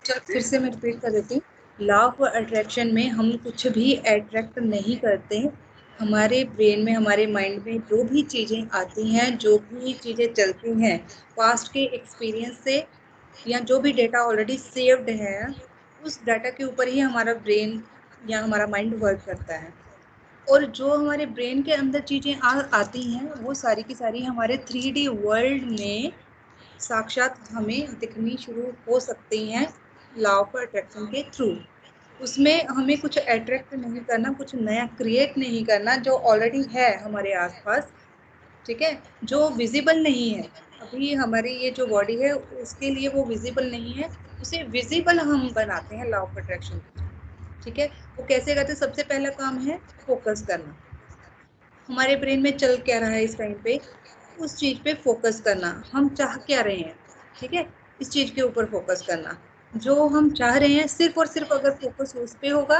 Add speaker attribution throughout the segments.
Speaker 1: चल फिर से मैं रिपीट कर देती हूँ। लॉ ऑफ अट्रैक्शन में हम कुछ भी अट्रैक्ट नहीं करते। हमारे ब्रेन में, हमारे माइंड में जो भी चीज़ें आती हैं, जो भी चीज़ें चलती हैं, पास्ट के एक्सपीरियंस से या जो भी डेटा ऑलरेडी सेव्ड है, उस डाटा के ऊपर ही हमारा ब्रेन या हमारा माइंड वर्क करता है। और जो हमारे ब्रेन के अंदर चीज़ें आती हैं, वो सारी की सारी हमारे 3D वर्ल्ड में साक्षात हमें दिखनी शुरू हो सकती हैं लॉ ऑफ अट्रैक्शन के थ्रू। उसमें हमें कुछ अट्रैक्ट नहीं करना, कुछ नया क्रिएट नहीं करना, जो ऑलरेडी है हमारे आसपास, ठीक है, जो विजिबल नहीं है। अभी हमारी ये जो बॉडी है उसके लिए वो विजिबल नहीं है, उसे विजिबल हम बनाते हैं लॉ ऑफ अट्रैक्शन के थ्रू, ठीक है। वो कैसे करते हैं? सबसे पहला काम है फोकस करना। हमारे ब्रेन में चल क्या रहा है इस टाइम पे, उस चीज पे फोकस करना। हम चाह क्या रहे हैं, ठीक है, इस चीज के ऊपर फोकस करना। जो हम चाह रहे हैं सिर्फ और सिर्फ अगर फोकस उस पे होगा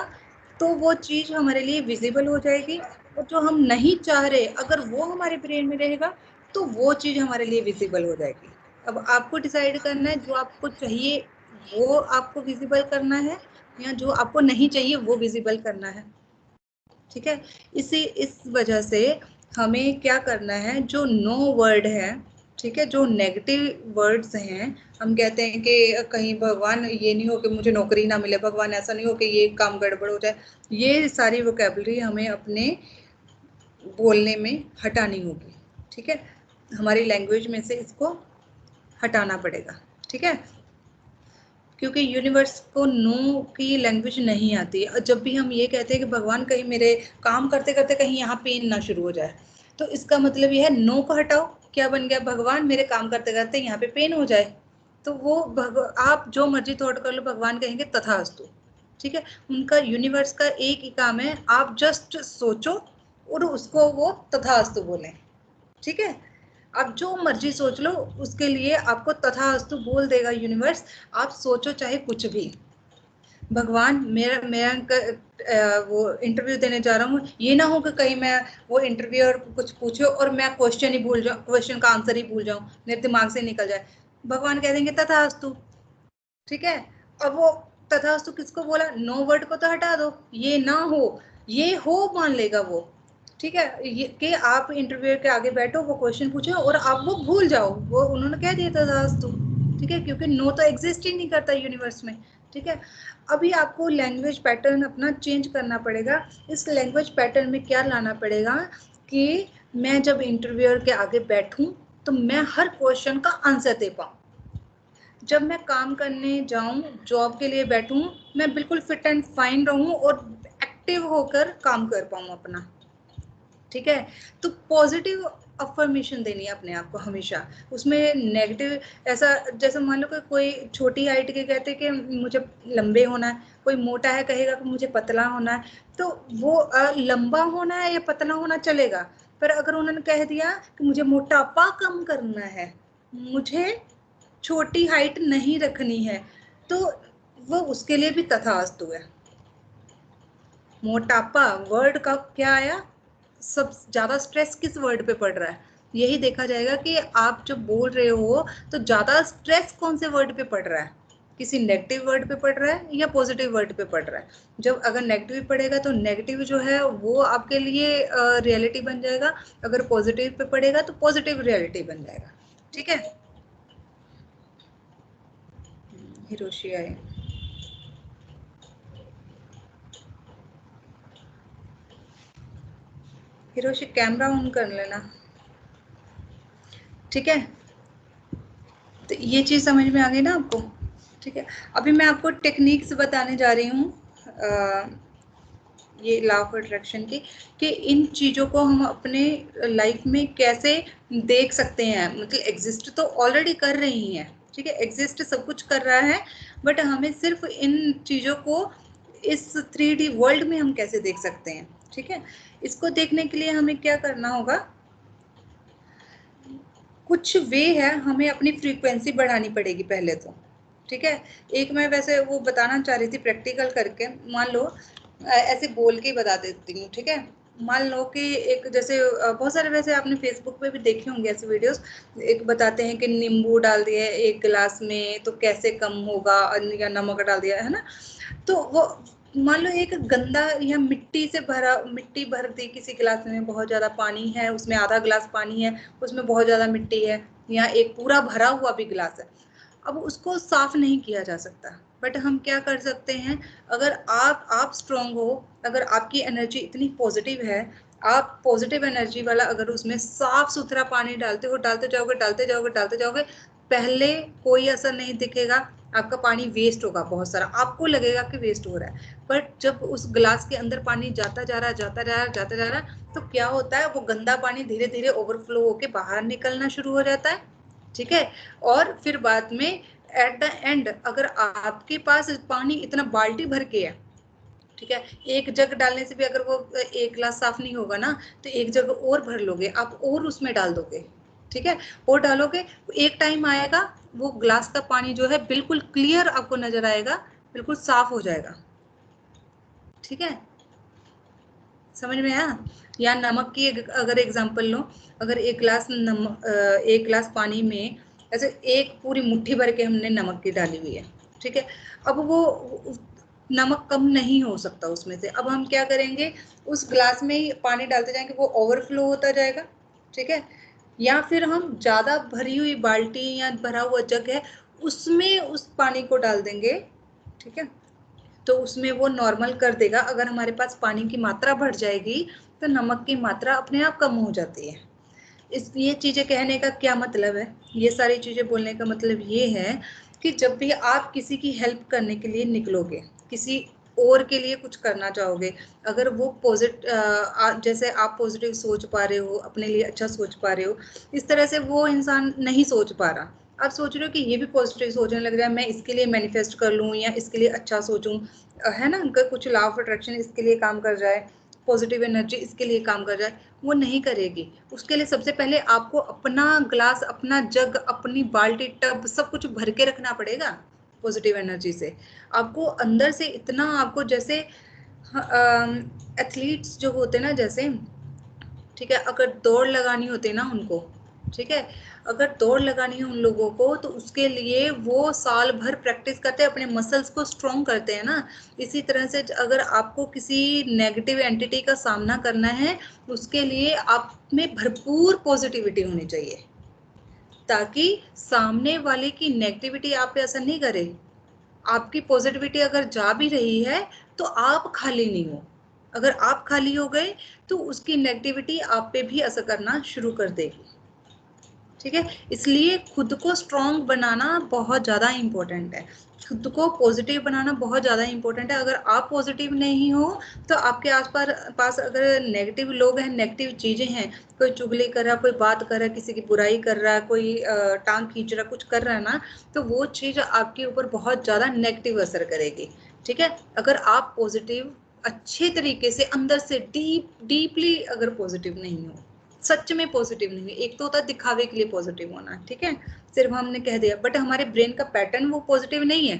Speaker 1: तो वो चीज हमारे लिए विजिबल हो जाएगी। और जो हम नहीं चाह रहे, अगर वो हमारे ब्रेन में रहेगा तो वो चीज हमारे लिए विजिबल हो जाएगी। अब आपको डिसाइड करना है, जो आपको चाहिए वो आपको विजिबल करना है, या जो आपको नहीं चाहिए वो विजिबल करना है, ठीक है। इस वजह से हमें क्या करना है, जो नो वर्ड है, ठीक है, जो नेगेटिव वर्ड्स हैं, हम कहते हैं कि कहीं भगवान ये नहीं हो कि मुझे नौकरी ना मिले, भगवान ऐसा नहीं हो कि ये काम गड़बड़ हो जाए, ये सारी वोकेबलरी हमें अपने बोलने में हटानी होगी, ठीक है। हमारी लैंग्वेज में से इसको हटाना पड़ेगा, ठीक है, क्योंकि यूनिवर्स को नो की लैंग्वेज नहीं आती। और जब भी हम ये कहते हैं कि भगवान कहीं मेरे काम करते करते कहीं यहाँ पेन ना शुरू हो जाए, तो इसका मतलब ये है नो को हटाओ, क्या बन गया, भगवान मेरे काम करते करते यहाँ पे पेन हो जाए। तो वो आप जो मर्जी थॉट कर लो, भगवान कहेंगे तथास्तु, ठीक है। उनका यूनिवर्स का एक ही काम है, आप जस्ट सोचो और उसको वो तथास्तु बोलें, ठीक है। आप जो मर्जी सोच लो, उसके लिए आपको तथास्तु बोल देगा यूनिवर्स। आप सोचो चाहे कुछ भी। भगवान मेरा मेरा वो इंटरव्यू देने जा रहा हूँ, ये ना हो कि कहीं मैं वो इंटरव्यू और कुछ पूछे और मैं क्वेश्चन ही भूल जाऊँ, क्वेश्चन का आंसर ही भूल जाऊँ, मेरे दिमाग से निकल जाए। भगवान कह देंगे तथास्तु, ठीक है। अब वो तथास्तु किसको बोला, नो वर्ड को तो हटा दो, ये ना हो, ये हो मान लेगा वो, ठीक है। ये कि आप इंटरव्यू के आगे बैठो, वो क्वेश्चन पूछे और आप वो भूल जाओ, वो उन्होंने कह दिया तथास्तु, ठीक है, क्योंकि नो तो एग्जिस्ट ही नहीं करता यूनिवर्स में, ठीक है। अभी आपको लैंग्वेज पैटर्न अपना चेंज करना पड़ेगा। इस लैंग्वेज पैटर्न में क्या लाना पड़ेगा कि मैं जब इंटरव्यूअर के आगे बैठूं तो मैं हर क्वेश्चन का आंसर दे पाऊं। जब मैं काम करने जाऊं, जॉब के लिए बैठूं, मैं बिल्कुल फिट एंड फाइन रहूं और एक्टिव होकर काम कर पाऊं अपना, ठीक है। तो पॉजिटिव अफर्मेशन देनी है अपने आप को हमेशा। उसमें नेगेटिव, ऐसा जैसे मान लो कि कोई छोटी हाइट के कहते हैं कि मुझे लंबे होना है, कोई मोटा है कहेगा कि मुझे पतला होना है, तो वो लंबा होना है या पतला होना चलेगा। पर अगर उन्होंने कह दिया कि मुझे मोटापा कम करना है, मुझे छोटी हाइट नहीं रखनी है, तो वो उसके लिए भी तथास्तु है। मोटापा वर्ड का क्या आया, सब ज्यादा स्ट्रेस किस वर्ड पे पड़ रहा है, यही देखा जाएगा कि आप जब बोल रहे हो तो ज्यादा स्ट्रेस कौन से वर्ड पे पड़ रहा है, किसी नेगेटिव वर्ड पे पड़ रहा है या पॉजिटिव वर्ड पे पड़ रहा है। जब अगर नेगेटिव पड़ेगा तो नेगेटिव जो है वो आपके लिए रियलिटी बन जाएगा, अगर पॉजिटिव पे पड़ेगा तो पॉजिटिव रियलिटी बन जाएगा, ठीक है। हिरोशी आए, हिरोशी कैमरा ऑन कर लेना, ठीक है। तो ये चीज समझ में आ गई ना आपको, ठीक है। अभी मैं आपको टेक्निक्स बताने जा रही हूँ ये लॉ ऑफ अट्रैक्शन की, कि इन चीज़ों को हम अपने लाइफ में कैसे देख सकते हैं। मतलब एग्जिस्ट तो ऑलरेडी कर रही हैं, ठीक है, एग्जिस्ट सब कुछ कर रहा है, बट हमें सिर्फ इन चीज़ों को इस 3D वर्ल्ड में हम कैसे देख सकते हैं, ठीक है। इसको देखने के लिए हमें क्या करना होगा, कुछ वे है, हमें अपनी फ्रीक्वेंसी बढ़ानी पड़ेगी पहले तो, ठीक है। एक मैं वैसे वो बताना चाह रही थी प्रैक्टिकल करके, मान लो ऐसे बोल के ही बता देती हूँ, ठीक है। मान लो कि एक जैसे बहुत सारे, वैसे आपने फेसबुक पे भी देखे होंगे ऐसे वीडियोस, एक बताते हैं कि नींबू डाल दिए एक गिलास में तो कैसे कम होगा, या नमक डाल दिया है ना, तो वो मान लो एक गंदा या मिट्टी से भरा, मिट्टी भर दी किसी गिलास में, बहुत ज्यादा पानी है उसमें, आधा गिलास पानी है उसमें बहुत ज्यादा मिट्टी है, या एक पूरा भरा हुआ भी गिलास है, अब उसको साफ नहीं किया जा सकता। बट हम क्या कर सकते हैं, अगर आप स्ट्रांग हो, अगर आपकी एनर्जी इतनी पॉजिटिव है, आप पॉजिटिव एनर्जी वाला अगर उसमें साफ सुथरा पानी डालते हो, डालते जाओगे डालते जाओगे डालते जाओगे, पहले कोई असर नहीं दिखेगा, आपका पानी वेस्ट होगा बहुत सारा, आपको लगेगा कि वेस्ट हो रहा है, बट जब उस ग्लास के अंदर पानी जाता जा रहा जाता जा रहा जाता जा रहा, तो क्या होता है, वो गंदा पानी धीरे धीरे ओवरफ्लो होके बाहर निकलना शुरू हो जाता है। ठीक है, और फिर बाद में एट द एंड अगर आपके पास पानी इतना बाल्टी भर के है, ठीक है, एक जग डालने से भी अगर वो एक गिलास साफ नहीं होगा ना, तो एक जग और भर लोगे आप और उसमें डाल दोगे, ठीक है, और डालोगे, एक टाइम आएगा वो ग्लास का पानी जो है बिल्कुल क्लियर आपको नजर आएगा, बिल्कुल साफ हो जाएगा। ठीक है, समझ में आया। या नमक की अगर एग्जांपल लो, अगर एक गिलास पानी में ऐसे एक पूरी मुट्ठी भर के हमने नमक की डाली हुई है, ठीक है, अब वो नमक कम नहीं हो सकता उसमें से, अब हम क्या करेंगे, उस ग्लास में ही पानी डालते जाएंगे, वो ओवरफ्लो होता जाएगा। ठीक है, या फिर हम ज्यादा भरी हुई बाल्टी या भरा हुआ जग है उसमें उस पानी को डाल देंगे, ठीक है, तो उसमें वो नॉर्मल कर देगा। अगर हमारे पास पानी की मात्रा बढ़ जाएगी तो नमक की मात्रा अपने आप कम हो जाती है। इस ये चीजें कहने का क्या मतलब है, ये सारी चीजें बोलने का मतलब ये है कि जब भी आप किसी की हेल्प करने के लिए निकलोगे, किसी और के लिए कुछ करना चाहोगे, अगर वो पॉजिटिव, जैसे आप पॉजिटिव सोच पा रहे हो, अपने लिए अच्छा सोच पा रहे हो, इस तरह से वो इंसान नहीं सोच पा रहा, आप सोच रहे हो कि ये भी पॉजिटिव सोचने लग जाए, मैं इसके लिए मैनिफेस्ट कर लूँ या इसके लिए अच्छा सोचूं, है ना, अगर कुछ लॉ ऑफ अट्रैक्शन इसके लिए काम कर जाए, पॉजिटिव एनर्जी इसके लिए काम कर जाए, वो नहीं करेगी। उसके लिए सबसे पहले आपको अपना ग्लास, अपना जग, अपनी बाल्टी, टब सब कुछ भर के रखना पड़ेगा पॉजिटिव एनर्जी से। आपको अंदर से इतना, आपको जैसे एथलीट्स जो होते हैं ना, जैसे, ठीक है, अगर दौड़ लगानी होती है ना उनको, ठीक है, अगर दौड़ लगानी है उन लोगों को, तो उसके लिए वो साल भर प्रैक्टिस करते हैं, अपने मसल्स को स्ट्रॉन्ग करते हैं ना। इसी तरह से अगर आपको किसी नेगेटिव एंटिटी का सामना करना है, उसके लिए आप में भरपूर पॉजिटिविटी होनी चाहिए, ताकि सामने वाले की नेगेटिविटी आप पे असर नहीं करे। आपकी पॉजिटिविटी अगर जा भी रही है तो आप खाली नहीं हो, अगर आप खाली हो गए तो उसकी नेगेटिविटी आप पे भी असर करना शुरू कर देगी। ठीक है, इसलिए खुद को स्ट्रॉन्ग बनाना बहुत ज़्यादा इम्पोर्टेंट है, खुद को पॉजिटिव बनाना बहुत ज़्यादा इम्पोर्टेंट है। अगर आप पॉजिटिव नहीं हो तो आपके पास अगर नेगेटिव लोग हैं, नेगेटिव चीज़ें हैं, कोई चुगली कर रहा, कोई बात कर रहा, किसी की बुराई कर रहा, कोई टांग खींच रहा, कुछ कर रहा है ना, तो वो चीज़ आपके ऊपर बहुत ज़्यादा नेगेटिव असर करेगी। ठीक है, अगर आप पॉजिटिव अच्छे तरीके से अंदर से डीपली अगर पॉजिटिव नहीं हो, सच में पॉजिटिव नहीं है, एक तो होता है दिखावे के लिए पॉजिटिव होना, ठीक है, सिर्फ हमने कह दिया, बट हमारे ब्रेन का पैटर्न वो पॉजिटिव नहीं है,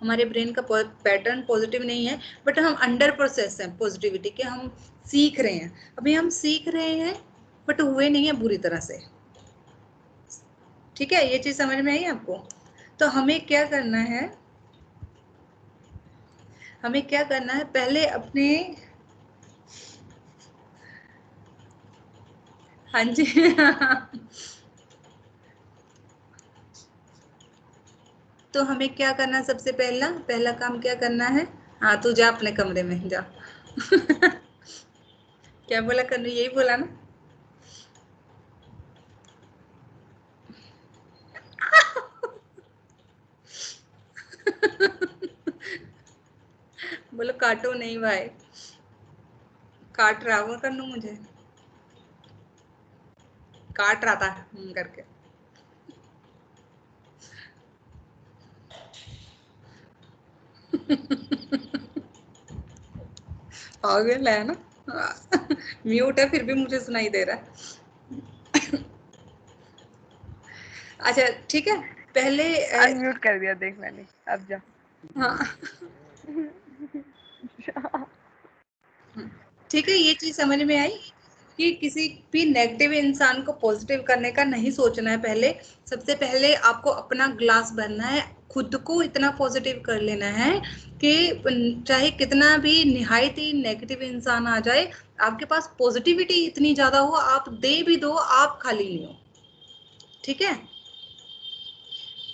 Speaker 1: हमारे ब्रेन का पैटर्न पॉजिटिव नहीं है, बट हम अंडर प्रोसेस हैं पॉजिटिविटी के, हम सीख रहे हैं, अभी हम सीख रहे हैं, बट हुए नहीं है बुरी तरह से। ठीक है, ये चीज समझ में आई आपको। तो हमें क्या करना है, हमें क्या करना है, पहले अपने, हाँ जी तो हमें क्या करना है, सबसे पहला पहला काम क्या करना है, हाँ तू जा अपने कमरे में जा क्या बोला, करने यही बोला ना बोलो काटो नहीं भाई, काट रहा वो करनू मुझे, काट रहा था करके पागल है ना म्यूट है फिर भी मुझे सुनाई दे रहा है। अच्छा ठीक है, पहले
Speaker 2: अनम्यूट कर दिया देख मैंने, अब जा।
Speaker 1: हाँ ठीक है, ये चीज समझ में आई कि किसी भी नेगेटिव इंसान को पॉजिटिव करने का नहीं सोचना है। पहले सबसे पहले आपको अपना ग्लास भरना है, खुद को इतना पॉजिटिव कर लेना है कि चाहे कितना भी निहायत ही नेगेटिव इंसान आ जाए, आपके पास पॉजिटिविटी इतनी ज्यादा हो, आप दे भी दो, आप खाली नहीं हो। ठीक है,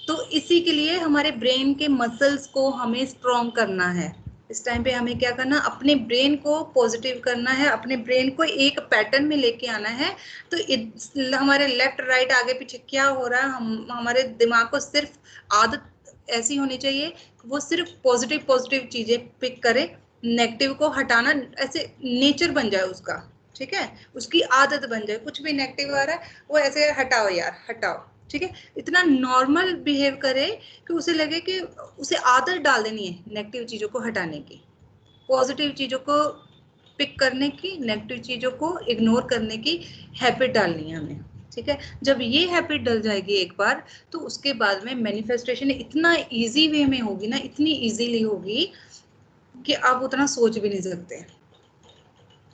Speaker 1: तो इसी के लिए हमारे ब्रेन के मसल्स को हमें स्ट्रॉन्ग करना है। इस टाइम पे हमें क्या करना, अपने ब्रेन को पॉजिटिव करना है, अपने ब्रेन को एक पैटर्न में लेके आना है। तो हमारे लेफ्ट राइट आगे पीछे क्या हो रहा है, हमारे दिमाग को सिर्फ आदत ऐसी होनी चाहिए, वो सिर्फ पॉजिटिव पॉजिटिव चीजें पिक करे, नेगेटिव को हटाना ऐसे नेचर बन जाए उसका। ठीक है, उसकी आदत बन जाए, कुछ भी नेगेटिव आ रहा है वो ऐसे हटाओ यार हटाओ। ठीक है, इतना नॉर्मल बिहेव करे कि उसे लगे कि उसे आदत डाल देनी है नेगेटिव चीजों को हटाने की, पॉजिटिव चीजों को पिक करने की, नेगेटिव चीजों को इग्नोर करने की हैबिट डालनी है हमें। ठीक है, जब ये हैबिट डल जाएगी एक बार, तो उसके बाद में मैनिफेस्टेशन इतना इजी वे में होगी ना, इतनी इजीली होगी कि आप उतना सोच भी नहीं सकते।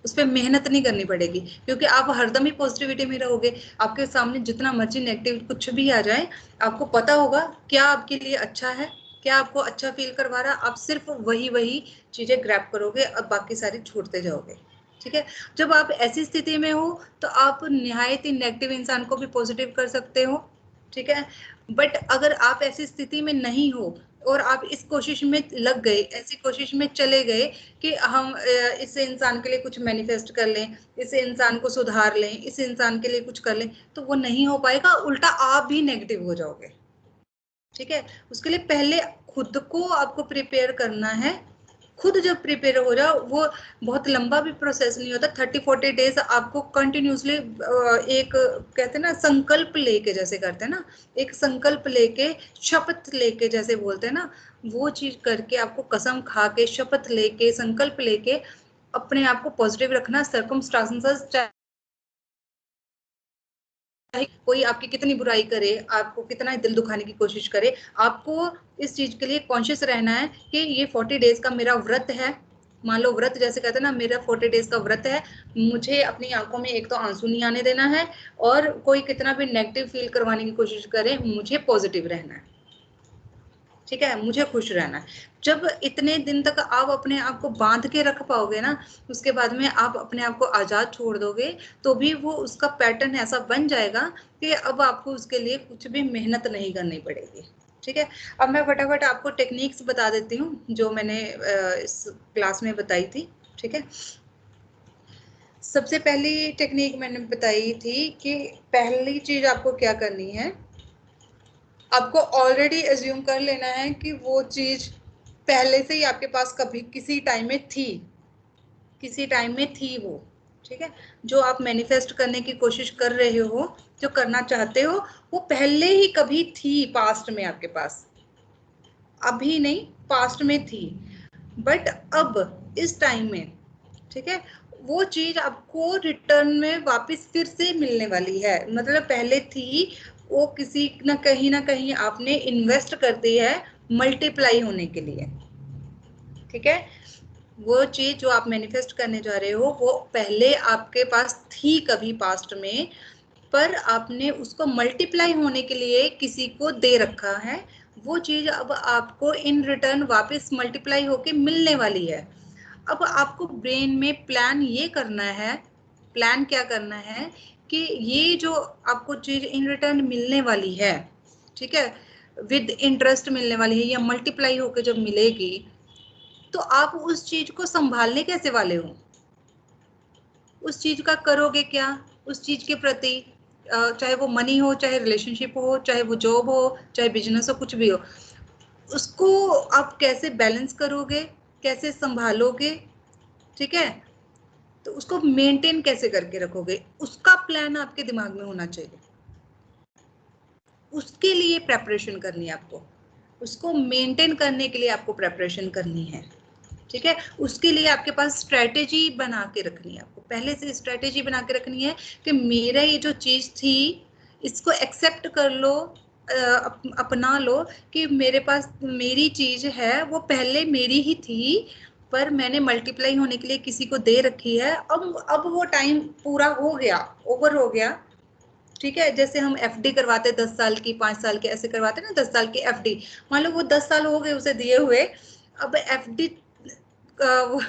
Speaker 1: उस पर मेहनत नहीं करनी पड़ेगी, क्योंकि आप हरदम ही पॉजिटिविटी में रहोगे। आपके सामने जितना मर्जी नेगेटिव कुछ भी आ जाए, आपको पता होगा क्या आपके लिए अच्छा है, क्या आपको अच्छा फील करवा रहा है, आप सिर्फ वही वही चीजें ग्रैब करोगे और बाकी सारी छोड़ते जाओगे। ठीक है, जब आप ऐसी स्थिति में हो तो आप निहायत ही नेगेटिव इंसान को भी पॉजिटिव कर सकते हो। ठीक है, बट अगर आप ऐसी स्थिति में नहीं हो और आप इस कोशिश में लग गए, ऐसी कोशिश में चले गए कि हम इस इंसान के लिए कुछ मैनिफेस्ट कर लें, इस इंसान को सुधार लें, इस इंसान के लिए कुछ कर लें, तो वो नहीं हो पाएगा, उल्टा आप भी नेगेटिव हो जाओगे। ठीक है, उसके लिए पहले खुद को आपको प्रिपेयर करना है। खुद जब प्रिपेयर हो जाओ, वो बहुत लंबा भी प्रोसेस नहीं होता, 30-40 डेज आपको कंटिन्यूसली एक कहते हैं ना संकल्प लेके, जैसे करते हैं ना, एक संकल्प लेके, शपथ लेके जैसे बोलते हैं ना, वो चीज करके आपको कसम खा के, शपथ लेके, संकल्प लेके अपने आप को पॉजिटिव रखना। सर्कमस्टांसेस कोई आपकी कितनी बुराई करे, आपको कितना दिल दुखाने की कोशिश करे, आपको इस चीज के लिए कॉन्शियस रहना है कि ये 40 डेज का मेरा व्रत है। मान लो व्रत जैसे कहते हैं ना, मेरा 40 डेज का व्रत है, मुझे अपनी आंखों में एक तो आंसू नहीं आने देना है, और कोई कितना भी नेगेटिव फील करवाने की कोशिश करे, मुझे पॉजिटिव रहना है। ठीक है, मुझे खुश रहना है। जब इतने दिन तक आप अपने आप को बांध के रख पाओगे ना, उसके बाद में आप अपने आप को आजाद छोड़ दोगे, तो भी वो उसका पैटर्न ऐसा बन जाएगा कि अब आपको उसके लिए कुछ भी मेहनत नहीं करनी पड़ेगी। ठीक है, अब मैं फटाफट आपको टेक्निक्स बता देती हूँ जो मैंने इस क्लास में बताई थी। ठीक है, सबसे पहली टेक्निक मैंने बताई थी कि पहली चीज आपको क्या करनी है, आपको ऑलरेडी एज्यूम कर लेना है कि वो चीज पहले से ही आपके पास कभी किसी टाइम में थी, किसी टाइम में थी वो। ठीक है, जो आप मैनिफेस्ट करने की कोशिश कर रहे हो, जो करना चाहते हो, वो पहले ही कभी थी पास्ट में आपके पास, अभी नहीं पास्ट में थी, बट अब इस टाइम में, ठीक है, वो चीज आपको रिटर्न में वापस फिर से मिलने वाली है। मतलब पहले थी, वो किसी ना कहीं आपने इन्वेस्ट कर दी है मल्टीप्लाई होने के लिए। ठीक है, वो चीज जो आप मैनिफेस्ट करने जा रहे हो, वो पहले आपके पास थी कभी पास्ट में, पर आपने उसको मल्टीप्लाई होने के लिए किसी को दे रखा है। वो चीज अब आपको इन रिटर्न वापस मल्टीप्लाई होके मिलने वाली है। अब आपको ब्रेन में प्लान ये करना है, प्लान क्या करना है कि ये जो आपको चीज इन रिटर्न मिलने वाली है, ठीक है, विद इंटरेस्ट मिलने वाली है, या मल्टीप्लाई होकर जब मिलेगी, तो आप उस चीज को संभालने कैसे वाले हो, उस चीज का करोगे क्या, उस चीज के प्रति, चाहे वो मनी हो, चाहे रिलेशनशिप हो, चाहे वो जॉब हो, चाहे बिजनेस हो, कुछ भी हो, उसको आप कैसे बैलेंस करोगे, कैसे संभालोगे। ठीक है, तो उसको मेंटेन कैसे करके रखोगे, उसका प्लान आपके दिमाग में होना चाहिए। उसके लिए प्रेपरेशन करनी है आपको, उसको मेंटेन करने के लिए आपको प्रेपरेशन करनी है। ठीक है, उसके लिए आपके पास स्ट्रेटेजी बना के रखनी है, आपको पहले से स्ट्रेटेजी बना के रखनी है कि मेरा ये जो चीज थी, इसको एक्सेप्ट कर लो, अपना लो कि मेरे पास मेरी चीज है, वो पहले मेरी ही थी, पर मैंने मल्टीप्लाई होने के लिए किसी को दे रखी है, अब वो टाइम पूरा हो गया, ओवर हो गया, ठीक है। जैसे हम एफडी करवाते 10 साल की, 5 साल की, ऐसे करवाते ना 10 साल की एफडी, मान लो वो 10 साल हो गए उसे दिए हुए, अब एफडी वो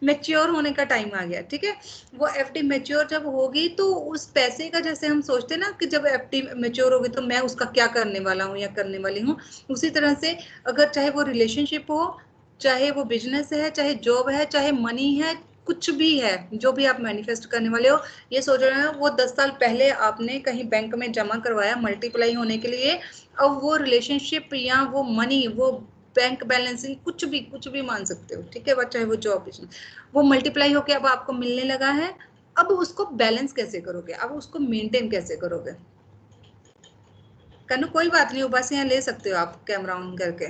Speaker 1: मैच्योर होने का टाइम आ गया, ठीक है। वो एफडी मैच्योर जब होगी तो उस पैसे का, जैसे हम सोचते ना कि जब एफडी मैच्योर होगी तो मैं उसका क्या करने वाला हूँ या करने वाली हूँ, उसी तरह से अगर चाहे वो रिलेशनशिप हो, चाहे वो बिजनेस है, चाहे जॉब है, चाहे मनी है, कुछ भी है, जो भी आप मैनिफेस्ट करने वाले हो, ये सोच रहे हो वो 10 साल पहले आपने कहीं बैंक में जमा करवाया मल्टीप्लाई होने के लिए, अब वो रिलेशनशिप या वो मनी, वो बैंक बैलेंसिंग, कुछ भी मान सकते हो, ठीक है। चाहे वो जॉब, वो मल्टीप्लाई होके अब आपको मिलने लगा है, अब उसको बैलेंस कैसे करोगे, अब उसको मेंटेन कैसे करोगे। कनु कोई बात नहीं, बस यहाँ ले सकते हो आप कैमरा ऑन करके।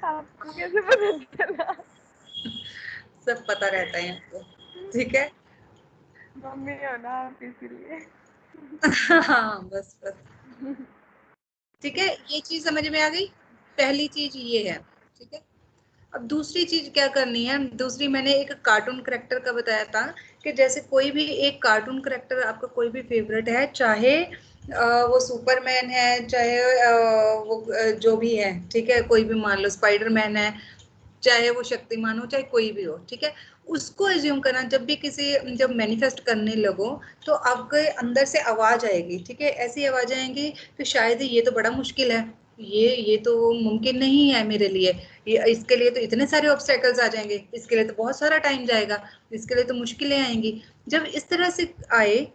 Speaker 2: आपको कैसे पता चला?
Speaker 1: सब पता रहता है आपको, ठीक है।
Speaker 2: मम्मी हो ना आप, इसीलिए।
Speaker 1: हाँ बस बस, ठीक है। ये चीज समझ में आ गई, पहली चीज ये है, ठीक है। अब दूसरी चीज क्या करनी है, दूसरी मैंने एक कार्टून करेक्टर का बताया था, कि जैसे कोई भी एक कार्टून करेक्टर आपका कोई भी फेवरेट है, चाहे वो सुपरमैन है, चाहे वो जो भी है, ठीक है, कोई भी मान लो स्पाइडरमैन है, चाहे वो शक्तिमान हो, चाहे कोई भी हो, ठीक है। उसको एज्यूम करना, जब भी किसी, जब मैनिफेस्ट करने लगो तो आपके अंदर से आवाज आएगी, ठीक है, ऐसी आवाज आएंगी कि शायद ये तो बड़ा मुश्किल है, ये तो मुमकिन नहीं है मेरे लिए, ये इसके लिए तो इतने सारे ऑब्स्टेकल्स आ जाएंगे, इसके लिए तो बहुत सारा टाइम जाएगा, इसके लिए तो मुश्किलें आएंगी। जब इस तरह से आए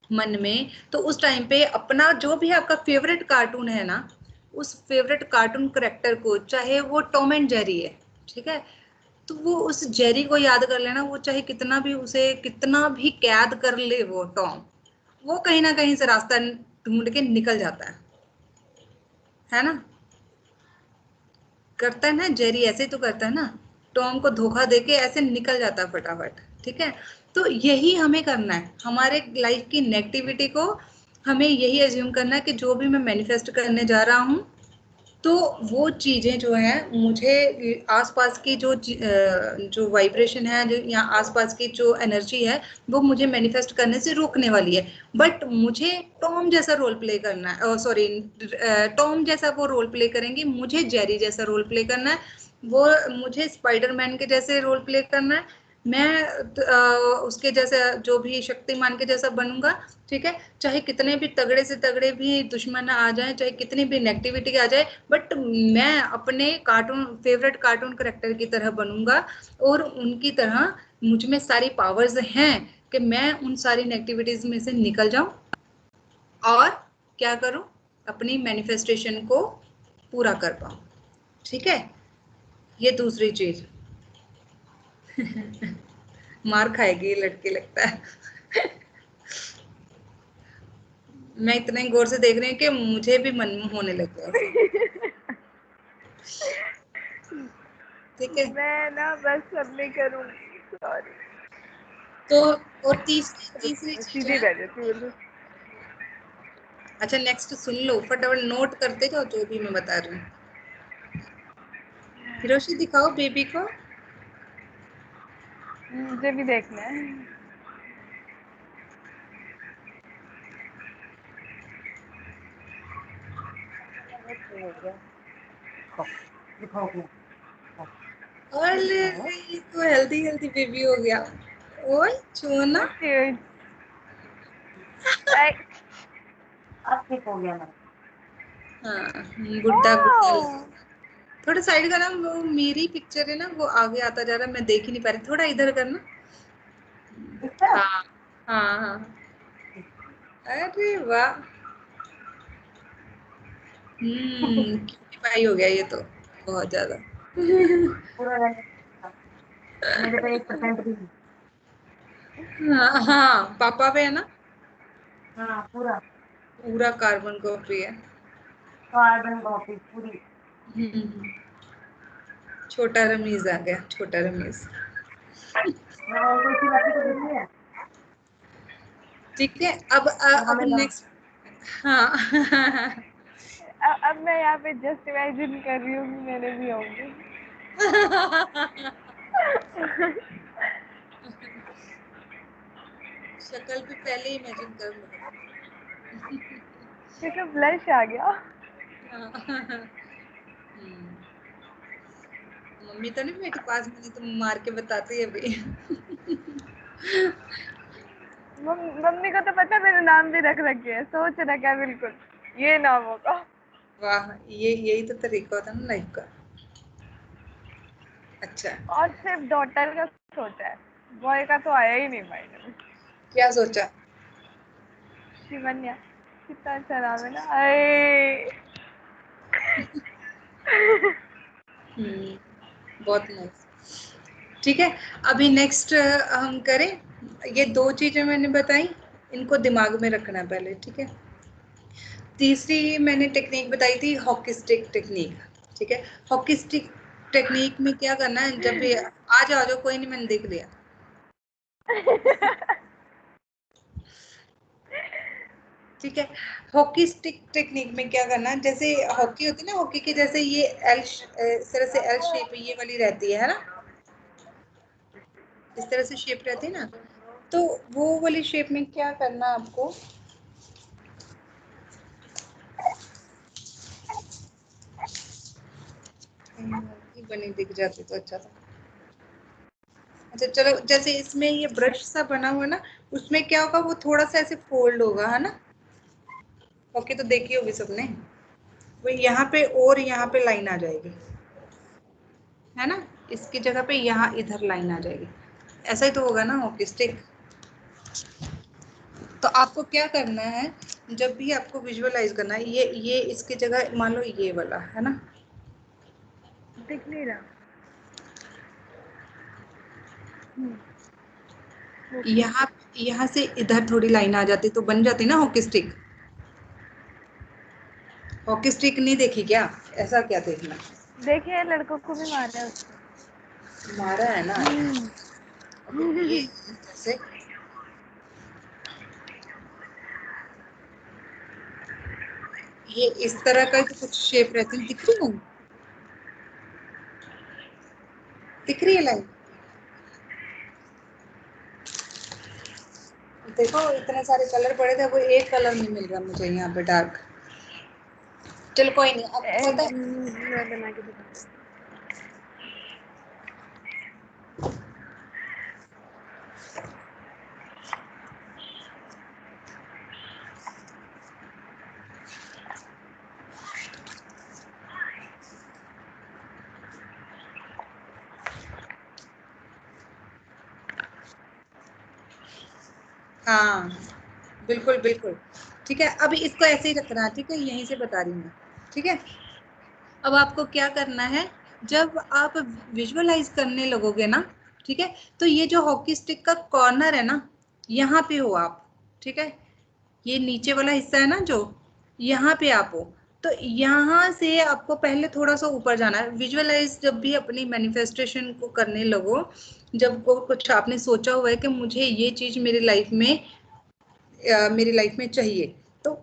Speaker 1: मन में, तो उस टाइम पे अपना जो भी आपका फेवरेट कार्टून है ना, उस फेवरेट कार्टून करेक्टर को, चाहे वो टॉम एंड जेरी है, ठीक है, तो वो उस जेरी को याद कर लेना, वो चाहे कितना भी उसे कितना भी कैद कर ले वो टॉम, वो कहीं ना कहीं से रास्ता ढूंढ के निकल जाता है ना। करता है ना जेरी, ऐसे ही तो करता है ना, टॉम को धोखा देके ऐसे निकल जाता है फटाफट, ठीक है। तो यही हमें करना है, हमारे लाइफ की नेगेटिविटी को हमें यही एज्यूम करना है कि जो भी मैं मैनिफेस्ट करने जा रहा हूँ, तो वो चीजें जो है मुझे आसपास की जो वाइब्रेशन है, जो या आसपास की जो एनर्जी है, वो मुझे मैनिफेस्ट करने से रोकने वाली है। बट मुझे टॉम जैसा रोल प्ले करना है, सॉरी, टॉम जैसा वो रोल प्ले करेंगी, मुझे जेरी जैसा रोल प्ले करना है, वो मुझे स्पाइडरमैन के जैसे रोल प्ले करना है, मैं उसके जैसा, जो भी शक्तिमान के जैसा बनूंगा, ठीक है। चाहे कितने भी तगड़े से तगड़े भी दुश्मन आ जाए, चाहे कितनी भी नेगेटिविटी आ जाए, बट मैं अपने कार्टून फेवरेट कार्टून करेक्टर की तरह बनूंगा, और उनकी तरह मुझ में सारी पावर्स हैं कि मैं उन सारी नेगेटिविटीज में से निकल जाऊं, और क्या करूं, अपनी मैनिफेस्टेशन को पूरा कर पाऊं, ठीक है। ये दूसरी चीज। मार खाएगी ये लड़की लगता है। मैं इतने गौर से देख रही हूँ कि मुझे भी मन होने लग गया ऐसा, ठीक है।
Speaker 2: मैं ना बस अब नहीं करूँगी, सॉरी।
Speaker 1: तो और तीसरी चीज
Speaker 2: सीधी
Speaker 1: है,
Speaker 2: रह जाती बोलो।
Speaker 1: अच्छा नेक्स्ट सुन लो, फटाफट नोट करते जाओ जो भी मैं बता रही हूँ। हिरोशी दिखाओ बेबी को।
Speaker 2: मुझे भी देखना है।
Speaker 1: अरे ये तो हेल्दी हेल्दी बेबी हो गया, ओए छुओ ना।
Speaker 2: अब ठीक हो गया मैं।
Speaker 1: हाँ गुड्डा गुड्डा लगा। थोड़ा साइड का ना, वो मेरी पिक्चर है ना, वो आगे आता जा रहा है, मैं देख ही नहीं पा रही, थोड़ा इधर करना। हाँ हाँ हाँ, अरे वाह, क्यूटीफाई हो गया ये तो, बहुत ज्यादा।
Speaker 2: पूरा मेरे पे 1% भी नहीं।
Speaker 1: हाँ हाँ, पापा पे है ना,
Speaker 2: हाँ पूरा
Speaker 1: पूरा कार्बन कॉपी है।
Speaker 2: कार्बन कॉपी पूरी।
Speaker 1: हम्म, छोटा रमीज आ गया, छोटा रमीज,
Speaker 2: मैं और कोई सी बातें तो नहीं है।
Speaker 1: ठीक है। अब
Speaker 2: हमें
Speaker 1: नेक्स्ट, हाँ।
Speaker 3: अब मैं यहाँ पे जस्ट इमेजिन कर रही हूँ कि मेरे भी होंगे।
Speaker 1: शक्ल पे पहले इमेजिन कर लो।
Speaker 3: ये तो ब्लश आ गया।
Speaker 1: मम्मी तो नहीं बैठी पास में, नहीं तो मार के बताती है अभी।
Speaker 3: मम्मी को तो पता है मैंने नाम भी रख रखे है, सोच रखा है बिल्कुल ये नाम होगा।
Speaker 1: वाह, ये यही तो तरीका होता है ना लाइफ का। अच्छा,
Speaker 3: और सिर्फ डॉटर का सोचा है, बॉय का तो आया ही नहीं माइंड में।
Speaker 1: क्या सोचा?
Speaker 3: शिवन्या, कितना अच्छा नाम है ना। अरे
Speaker 1: बहुत नाइस। ठीक है, अभी नेक्स्ट हम करें। ये 2 चीजें मैंने बताई, इनको दिमाग में रखना है पहले, ठीक है। तीसरी मैंने टेक्निक बताई थी हॉकी स्टिक टेक्निक, ठीक है। हॉकी स्टिक टेक्निक में क्या करना है, जब भी आ जाओ कोई नहीं, मैंने देख लिया। ठीक है, हॉकी स्टिक टेक्निक में क्या करना है, जैसे हॉकी होती है ना, हॉकी की जैसे ये इस तरह से एल शेप ये वाली रहती है ना, इस तरह से शेप रहती है ना, तो वो वाली शेप में क्या करना है आपको, बनी दिख जाती तो अच्छा था। अच्छा चलो, जैसे इसमें ये ब्रश सा बना हुआ ना, उसमें क्या होगा, वो थोड़ा सा ऐसे फोल्ड होगा, है ना। ओके, तो देखी होगी सबने, वो यहाँ पे और यहाँ पे लाइन आ जाएगी, है ना। इसकी जगह पे यहाँ इधर लाइन आ जाएगी, ऐसा ही तो होगा ना हॉकी स्टिक। तो आपको क्या करना है, जब भी आपको विजुअलाइज करना है, ये इसकी जगह मान लो ये वाला, है ना।
Speaker 3: दिख नहीं रहा।
Speaker 1: यहाँ यहाँ से इधर थोड़ी लाइन आ जाती तो बन जाती ना हॉकी स्टिक। हॉकी स्टिक नहीं देखी क्या? ऐसा क्या देखना,
Speaker 3: देखिए लड़कों को भी मारा है उसने।
Speaker 1: मारा है ना। अब ये जैसे ये इस तरह का तो कुछ शेप रहती है, दिख रही है, दिख रही है लाइन। देखो इतने सारे कलर पड़े थे, वो एक कलर नहीं मिल रहा मुझे यहाँ पे डार्क। चलो कोई नहीं, अब पता है।
Speaker 3: मैं बना के दिखाती हूँ।
Speaker 1: हाँ, बिल्कुल बिल्कुल। ठीक है, अभी इसको ऐसे ही रखना है, ठीक है, यहीं से बता रही हूँ मैं। ठीक है, अब आपको क्या करना है, जब आप विजुअलाइज करने लगोगे ना, ठीक है, तो ये जो हॉकी स्टिक का कॉर्नर है ना, यहाँ पे हो आप। ठीक है, ये नीचे वाला हिस्सा है ना जो, यहाँ पे आप हो। तो यहाँ से आपको पहले थोड़ा सा ऊपर जाना है। विजुअलाइज जब भी अपनी मैनिफेस्टेशन को करने लगो, जब को कुछ आपने सोचा हुआ है कि मुझे ये चीज मेरी लाइफ में चाहिए, तो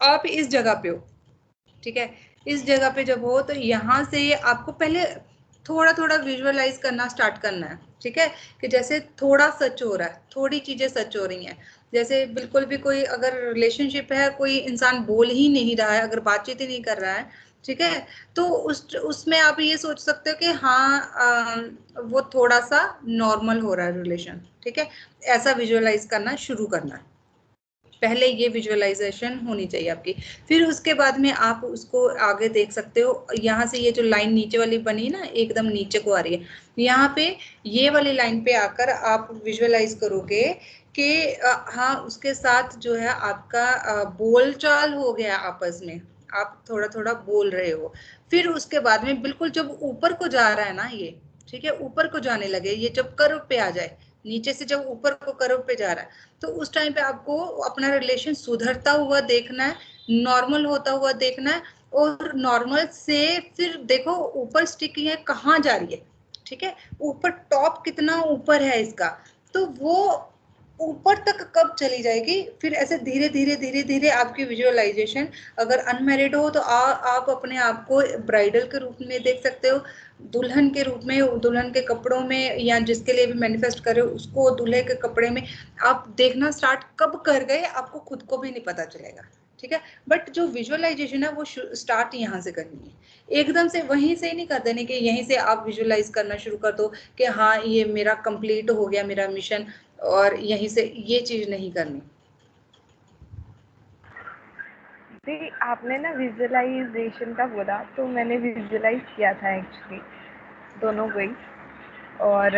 Speaker 1: आप इस जगह पे हो। ठीक है, इस जगह पे जब हो तो यहाँ से आपको पहले थोड़ा थोड़ा विजुअलाइज करना स्टार्ट करना है। ठीक है, कि जैसे थोड़ा सच हो रहा है, थोड़ी चीजें सच हो रही हैं। जैसे बिल्कुल भी कोई अगर रिलेशनशिप है, कोई इंसान बोल ही नहीं रहा है, अगर बातचीत ही नहीं कर रहा है, ठीक है, तो उसमें आप ये सोच सकते हो कि हाँ, वो थोड़ा सा नॉर्मल हो रहा है रिलेशन। ठीक है, ऐसा विजुअलाइज करना शुरू करना है। पहले ये विजुअलाइजेशन होनी चाहिए आपकी, फिर उसके बाद में आप उसको आगे देख सकते हो। यहाँ से ये जो लाइन नीचे वाली बनी ना, एकदम नीचे को आ रही है, यहाँ पे ये वाली लाइन पे आकर आप विजुअलाइज करोगे कि हाँ, उसके साथ जो है आपका बोल चाल हो गया आपस में, आप थोड़ा थोड़ा बोल रहे हो। फिर उसके बाद में बिल्कुल जब ऊपर को जा रहा है ना ये, ठीक है, ऊपर को जाने लगे, ये जब कर्व पे आ जाए, नीचे से जब ऊपर को कर्व पे जा रहा है, तो उस टाइम पे आपको अपना रिलेशन सुधरता हुआ देखना है, नॉर्मल होता हुआ देखना है। और नॉर्मल से फिर देखो ऊपर स्टिक है कहाँ जा रही है, ठीक है, ऊपर टॉप कितना ऊपर है इसका, तो वो ऊपर तक कब चली जाएगी? फिर ऐसे धीरे धीरे धीरे धीरे आपकी विजुअलाइजेशन, अगर अनमैरिड हो तो आप अपने आप को ब्राइडल के रूप में देख सकते हो, दुल्हन के रूप में, दुल्हन के कपड़ों में, या जिसके लिए भी मैनिफेस्ट कर रहे हो उसको दूल्हे के कपड़े में आप देखना स्टार्ट कब कर गए आपको खुद को भी नहीं पता चलेगा। ठीक है, बट जो विजुअलाइजेशन है वो स्टार्ट यहाँ से करनी है, एकदम से वहीं से ही नहीं कर देने कि यहीं से आप विजुअलाइज करना शुरू कर दो कि हाँ ये मेरा कंप्लीट हो गया मेरा मिशन, और यहीं से ये चीज नहीं करनी।
Speaker 3: जी आपने ना विजुअलाइजेशन का बोला, तो मैंने विजुअलाइज किया था एक्चुअली दोनों को ही। और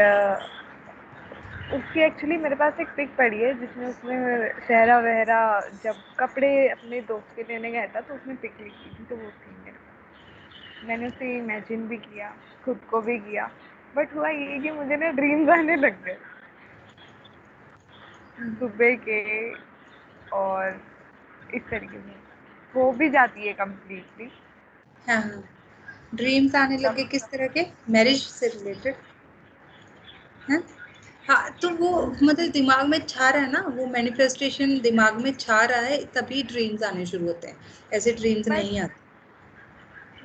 Speaker 3: उसकी एक्चुअली मेरे पास एक पिक पड़ी है जिसमें उसने सहरा वहरा जब कपड़े अपने दोस्त के लेने गया था तो उसने पिक लिखी थी, तो वो थी मेरे पास। मैंने उसे इमेजिन भी किया, खुद को भी किया, बट हुआ ये कि मुझे ना ड्रीम्स आने लग गए सुबह के, और इस तरीके से हो भी जाती है कम्प्लीटली।
Speaker 1: हाँ हाँ, ड्रीम्स आने लगे किस तरह के? मैरिज से रिलेटेड है? हाँ, तो वो मतलब दिमाग में छा रहा है ना, वो मैनिफेस्टेशन दिमाग में छा रहा है तभी ड्रीम्स आने शुरू होते हैं, ऐसे ड्रीम्स
Speaker 3: बट
Speaker 1: नहीं आते।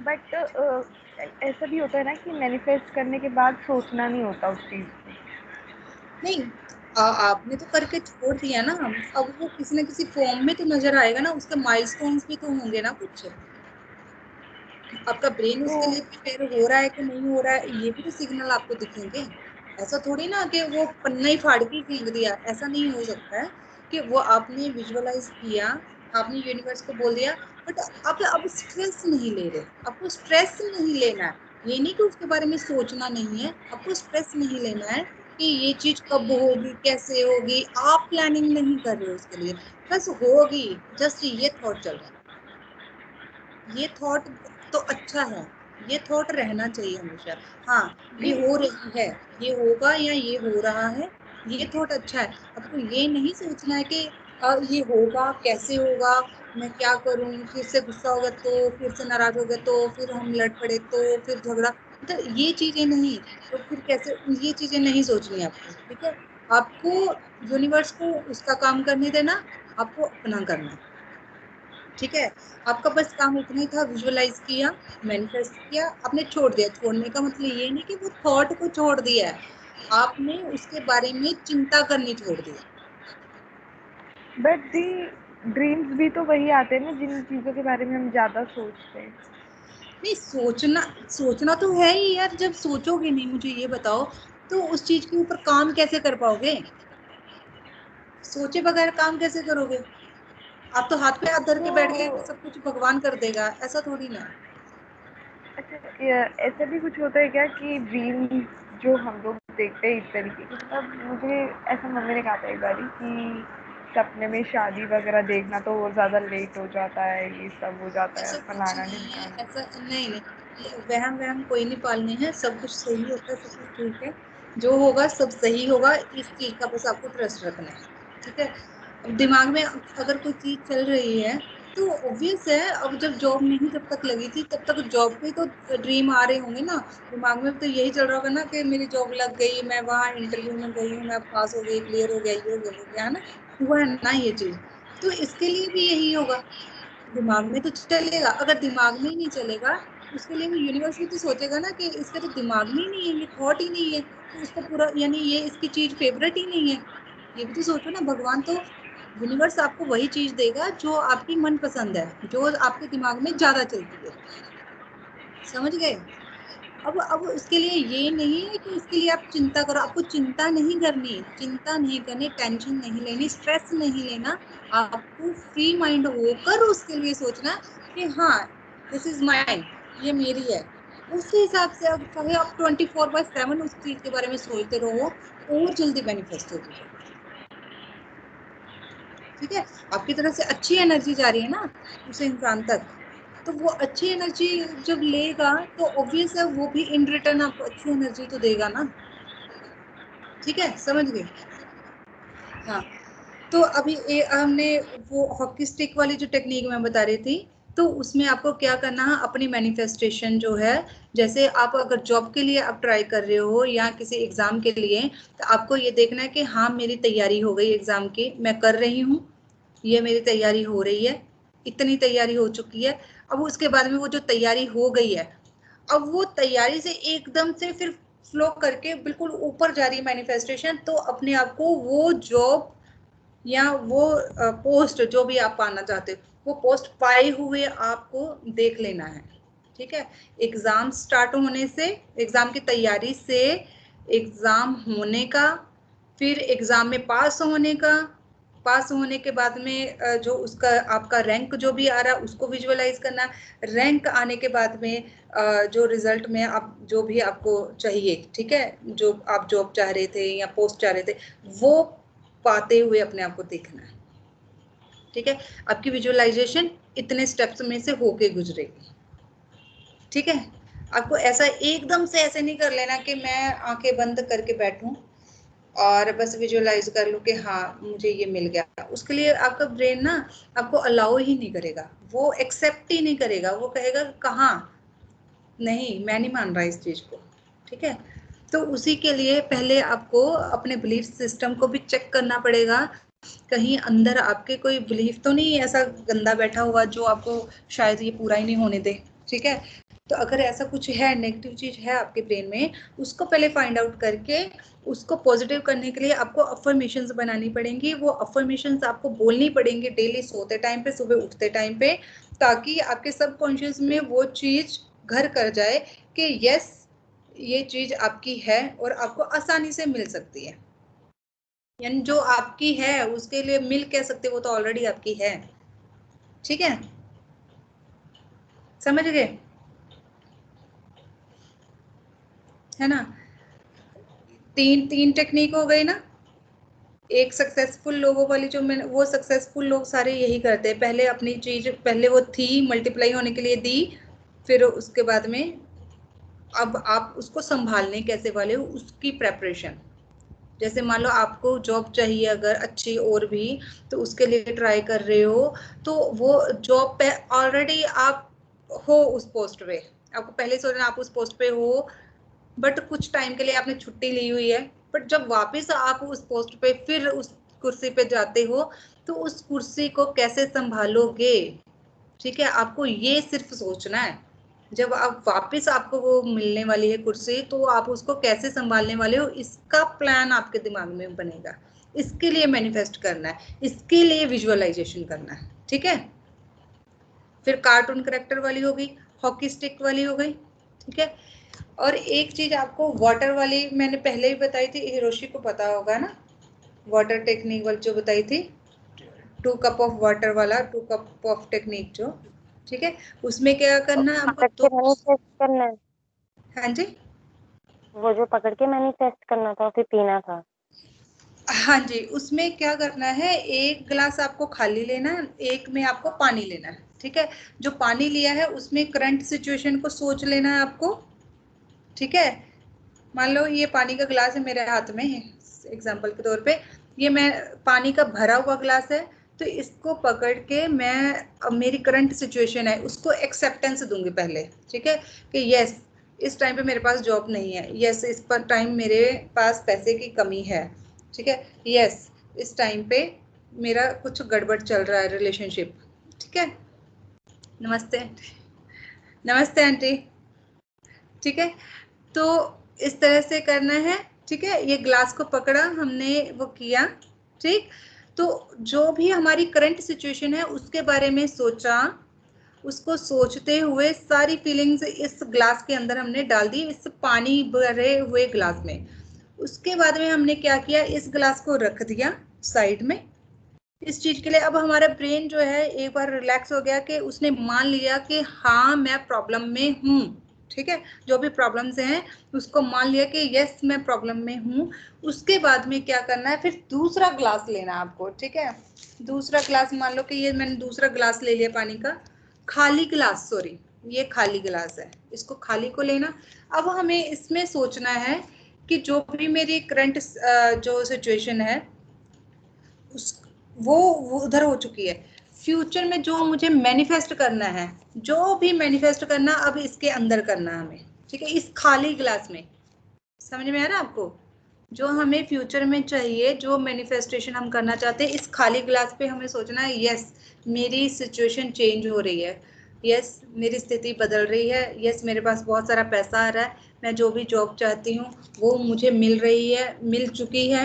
Speaker 3: बट ऐसा भी होता है ना कि मैनिफेस्ट करने के बाद सोचना नहीं होता उस चीज़ को।
Speaker 1: नहीं, आपने तो करके छोड़ दिया ना, अब वो किसी ना किसी फॉर्म में तो नजर आएगा ना, उसके माइलस्टोन्स भी तो होंगे ना कुछ, आपका ब्रेन
Speaker 3: तो
Speaker 1: उसके लिए प्रिपेयर हो रहा है कि नहीं हो रहा है, ये भी तो सिग्नल आपको दिखेंगे। ऐसा थोड़ी ना कि वो पन्ना ही फाड़ के फेंक दिया, ऐसा नहीं हो सकता है कि वो आपने विजुअलाइज किया, आपने यूनिवर्स को बोल दिया, बट आप अब स्ट्रेस नहीं ले रहे, आपको स्ट्रेस नहीं लेना है। ये नहीं कि उसके बारे में सोचना नहीं है, आपको स्ट्रेस नहीं लेना है कि ये चीज कब होगी कैसे होगी, आप प्लानिंग नहीं कर रहे हो उसके लिए, बस होगी, जस्ट ये थॉट चल रहा है। ये थॉट तो अच्छा है, ये थॉट रहना चाहिए हमेशा। हाँ, ये
Speaker 3: भी
Speaker 1: हो रही है, ये होगा या ये हो रहा है, ये थॉट अच्छा है। आपको ये नहीं सोचना है कि ये होगा कैसे होगा, मैं क्या करूं, फिर से गुस्सा होगा तो, फिर से नाराज हो गए तो, फिर हम लड़ पड़े तो, फिर झगड़ा, मतलब ये चीजें नहीं, तो फिर कैसे, ये चीजें नहीं सोचनी है आपको। ठीक है, आपको यूनिवर्स को उसका काम करने देना, आपको अपना करना है। ठीक है, आपका बस काम इतना ही था, विजुअलाइज किया, मैनिफेस्ट किया, आपने छोड़ दिया। छोड़ने का मतलब ये नहीं कि वो थॉट को छोड़ दिया है, आपने उसके बारे में चिंता करनी छोड़ दी।
Speaker 3: बट दी ड्रीम्स भी तो वही आते हैं ना जिन चीज़ों के बारे में हम ज़्यादा सोचते हैं।
Speaker 1: नहीं, सोचना, सोचना तो है ही यार, जब सोचोगे नहीं, मुझे ये बताओ, तो उस चीज के ऊपर काम कैसे कर पाओगे? सोचे बगैर काम कैसे करोगे? आप तो हाथ पे हाथ धर के बैठ गए
Speaker 3: तो
Speaker 1: कि सब कुछ भगवान कर देगा, ऐसा थोड़ी ना है।
Speaker 3: अच्छा, ऐसा भी कुछ होता है क्या कि ड्रीम जो हम लोग देखते हैं इस तरीके की, मतलब मुझे ऐसा मम्मी ने कहा था एक बारी कि सपने में शादी वगैरह देखना तो वो ज़्यादा लेट हो जाता है, ये सब हो जाता है,
Speaker 1: ऐसा कुछ
Speaker 3: फलाना
Speaker 1: नहीं है,
Speaker 3: ढिमकाना।
Speaker 1: ऐसा नहीं नहीं, वहम वहम कोई नहीं पालने हैं, सब कुछ सही होता है, सब कुछ ठीक है, जो होगा सब सही होगा, इस चीज का बस आपको ट्रस्ट रखना है। ठीक है, अब दिमाग में अगर कोई चीज चल रही है तो ऑब्वियस है, अब जब जॉब नहीं जब तक लगी थी तब तक जॉब के तो ड्रीम आ रहे होंगे ना, दिमाग में तो यही चल रहा होगा ना कि मेरी जॉब लग गई, मैं वहां इंटरव्यू में गई हूँ, मैं पास हो गई, क्लियर हो गया, ये हो गया वो गया, है ना, हुआ है ना ये चीज, तो इसके लिए भी यही होगा, दिमाग में तो चलेगा। अगर दिमाग में ही नहीं चलेगा, उसके लिए भी यूनिवर्स भी तो सोचेगा ना कि इसके तो दिमाग में ही नहीं है, ये थॉट ही नहीं है, तो उसको पूरा, यानी ये इसकी चीज फेवरेट ही नहीं है, ये भी तो सोचो ना। भगवान तो, यूनिवर्स आपको वही चीज देगा जो आपकी मन पसंद है, जो आपके दिमाग में ज्यादा चलती है, समझ गए? अब उसके लिए ये नहीं है कि उसके लिए आप चिंता करो, आपको चिंता नहीं करनी, चिंता नहीं करनी, टेंशन नहीं लेनी, स्ट्रेस नहीं लेना, आपको फ्री माइंड होकर उसके लिए सोचना कि हाँ दिस इज माइंड, ये मेरी है। उसी हिसाब से अब चाहे आप 24/7 उस चीज के बारे में सोचते रहो, और जल्दी मैनिफेस्ट होगी। ठीक है, आपकी तरफ से अच्छी एनर्जी जा रही है ना उस इंसान तक, तो वो अच्छी एनर्जी जब लेगा तो ऑब्वियस है वो भी इन रिटर्न आपको अच्छी एनर्जी तो देगा ना। ठीक है, समझ गए? हाँ, तो अभी हमने वो हॉकी स्टिक वाली जो टेक्निक मैं बता रही थी, तो उसमें आपको क्या करना है, अपनी मैनिफेस्टेशन जो है, जैसे आप अगर जॉब के लिए आप ट्राई कर रहे हो या किसी एग्जाम के लिए, तो आपको ये देखना है कि हाँ मेरी तैयारी हो गई एग्जाम की, मैं कर रही हूँ, ये मेरी तैयारी हो रही है, इतनी तैयारी हो चुकी है। अब उसके बाद में वो जो तैयारी हो गई है, अब वो तैयारी से एकदम से फिर फ्लो करके बिल्कुल ऊपर जा रही है मैनिफेस्टेशन, तो अपने आप को वो जॉब या वो पोस्ट जो भी आप पाना चाहते हो, वो पोस्ट पाए हुए आपको देख लेना है। ठीक है, एग्जाम स्टार्ट होने से, एग्जाम की तैयारी से, एग्जाम होने का, फिर एग्जाम में पास होने का, पास होने के बाद में जो उसका आपका रैंक जो भी आ रहा है उसको विजुअलाइज करना, रैंक आने के बाद में जो रिजल्ट में आप जो भी आपको चाहिए, ठीक है, जो आप जॉब चाह रहे थे या पोस्ट चाह रहे थे, वो पाते हुए अपने आप को देखना है। ठीक है, आपकी विजुअलाइजेशन इतने स्टेप्स में से होके गुजरेगी। ठीक है, आपको ऐसा एकदम से ऐसे नहीं कर लेना कि मैं आंखें बंद करके बैठूं और बस विजुअलाइज कर लूं कि हाँ मुझे ये मिल गया। उसके लिए आपका ब्रेन ना आपको अलाउ ही नहीं करेगा, वो एक्सेप्ट ही नहीं करेगा, वो कहेगा कहाँ, नहीं मैं नहीं मान रहा इस चीज को। ठीक है, तो उसी के लिए पहले आपको अपने बिलीफ सिस्टम को भी चेक करना पड़ेगा, कहीं अंदर आपके कोई बिलीफ तो नहीं ऐसा गंदा बैठा हुआ जो आपको शायद ये पूरा ही नहीं होने दे। ठीक है, तो अगर ऐसा कुछ है, नेगेटिव चीज है आपके ब्रेन में, उसको पहले फाइंड आउट करके उसको पॉजिटिव करने के लिए आपको अफर्मेशंस बनानी पड़ेंगी। वो अफर्मेशंस आपको बोलनी पड़ेंगी डेली सोते टाइम पे, सुबह उठते टाइम पे, ताकि आपके सबकॉन्शियस में वो चीज घर कर जाए कि यस ये चीज आपकी है और आपको आसानी से मिल सकती है। यानी जो आपकी है उसके लिए मिल कह सकते, वो तो ऑलरेडी आपकी है। ठीक है, समझ गए, है ना। तीन टेक्निक हो गई ना। एक सक्सेसफुल लोगों वाली जो मैंने, वो सक्सेसफुल लोग सारे यही करते हैं, पहले अपनी चीज पहले वो थी मल्टीप्लाई होने के लिए दी, फिर उसके बाद में अब आप उसको संभालने कैसे वाले हो उसकी प्रेपरेशन। जैसे मान लो आपको जॉब चाहिए अगर अच्छी और भी, तो उसके लिए ट्राई कर रहे हो, तो वो जॉब पे ऑलरेडी आप हो उस पोस्ट पे, आपको पहले सोचना आप उस पोस्ट पे हो, बट कुछ टाइम के लिए आपने छुट्टी ली हुई है, बट जब वापस आप उस पोस्ट पे फिर उस कुर्सी पे जाते हो, तो उस कुर्सी को कैसे संभालोगे। ठीक है, आपको ये सिर्फ सोचना है, जब आप वापस आपको वो मिलने वाली है कुर्सी, तो आप उसको कैसे संभालने वाले हो, इसका प्लान आपके दिमाग में बनेगा। इसके लिए मैनिफेस्ट करना है, इसके लिए विजुअलाइजेशन करना है। ठीक है, फिर कार्टून करेक्टर वाली हो गई, हॉकी स्टिक वाली हो गई। ठीक है, और एक चीज आपको वाटर वाली मैंने पहले ही बताई थी, हिरोशी को पता होगा ना, वाटर टेक्निक वाली जो बताई थी, 2 कप ऑफ वाटर वाला, 2 कप ऑफ टेक्निक जो। ठीक है, उसमें क्या करना है हमको,
Speaker 2: पकड़ के
Speaker 1: दो,
Speaker 2: मैनिफेस्ट करना है,
Speaker 1: हाँ जी,
Speaker 2: वो जो पकड़ के मैनिफेस्ट करना था फिर पीना था।
Speaker 1: हाँ जी, उसमें क्या करना है, एक गिलास आपको खाली लेना है, एक में आपको पानी लेना है। ठीक है, जो पानी लिया है उसमें करंट सिचुएशन को सोच लेना है आपको। ठीक है, मान लो ये पानी का गिलास है मेरे हाथ में, एग्जांपल के तौर पे ये मैं पानी का भरा हुआ गिलास है, तो इसको पकड़ के मैं, अब मेरी करंट सिचुएशन है उसको एक्सेप्टेंस दूंगी पहले। ठीक है, कि यस इस टाइम पे मेरे पास जॉब नहीं है, यस इस पर टाइम मेरे पास पैसे की कमी है। ठीक है, यस इस टाइम पे मेरा कुछ गड़बड़ चल रहा है रिलेशनशिप। ठीक है, नमस्ते, नमस्ते आंटी। ठीक है, तो इस तरह से करना है। ठीक है, ये ग्लास को पकड़ा हमने, वो किया। ठीक, तो जो भी हमारी करंट सिचुएशन है उसके बारे में सोचा, उसको सोचते हुए सारी फीलिंग्स इस ग्लास के अंदर हमने डाल दी, इस पानी भरे हुए ग्लास में। उसके बाद में हमने क्या किया, इस ग्लास को रख दिया साइड में इस चीज के लिए। अब हमारा ब्रेन जो है एक बार रिलैक्स हो गया कि उसने मान लिया कि हाँ मैं प्रॉब्लम में हूँ। ठीक है, जो भी प्रॉब्लम्स हैं उसको मान लिया कि यस मैं प्रॉब्लम में हूँ। उसके बाद में क्या करना है, फिर दूसरा ग्लास लेना है आपको। ठीक है, दूसरा ग्लास, मान लो कि ये मैंने दूसरा ग्लास ले लिया पानी का, खाली गिलास, सॉरी ये खाली गिलास है, इसको खाली को लेना। अब हमें इसमें सोचना है कि जो भी मेरी करंट जो सिचुएशन है उस वो उधर हो चुकी है, फ्यूचर में जो मुझे मैनिफेस्ट करना है, जो भी मैनिफेस्ट करना अब इसके अंदर करना है हमें, ठीक है, इस खाली ग्लास में। समझ में आ रहा है आपको? जो हमें फ्यूचर में चाहिए, जो मैनिफेस्टेशन हम करना चाहते हैं, इस खाली ग्लास पे हमें सोचना है यस मेरी सिचुएशन चेंज हो रही है, यस मेरी स्थिति बदल रही है, यस मेरे पास बहुत सारा पैसा आ रहा है, मैं जो भी जॉब चाहती हूँ वो मुझे मिल रही है, मिल चुकी है,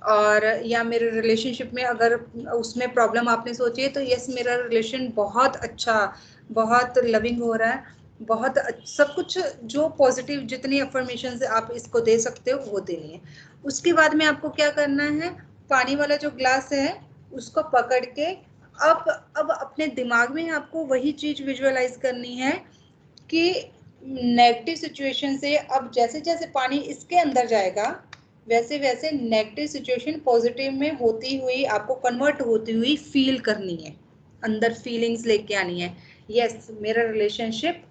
Speaker 1: और या मेरे रिलेशनशिप में अगर उसमें प्रॉब्लम आपने सोची है तो यस मेरा रिलेशन बहुत अच्छा, बहुत लविंग हो रहा है, बहुत सब कुछ जो पॉजिटिव जितनी अफर्मेशन आप इसको दे सकते हो वो देनी है। उसके बाद में आपको क्या करना है, पानी वाला जो ग्लास है उसको पकड़ के अब अपने दिमाग में आपको वही चीज विजुअलाइज करनी है कि नेगेटिव सिचुएशन से अब जैसे जैसे पानी इसके अंदर जाएगा वैसे वैसे नेगेटिव सिचुएशन पॉजिटिव में होती हुई आपको कन्वर्ट होती हुई फील करनी है, अंदर फीलिंग्स लेके आनी है। यस मेरा रिलेशनशिप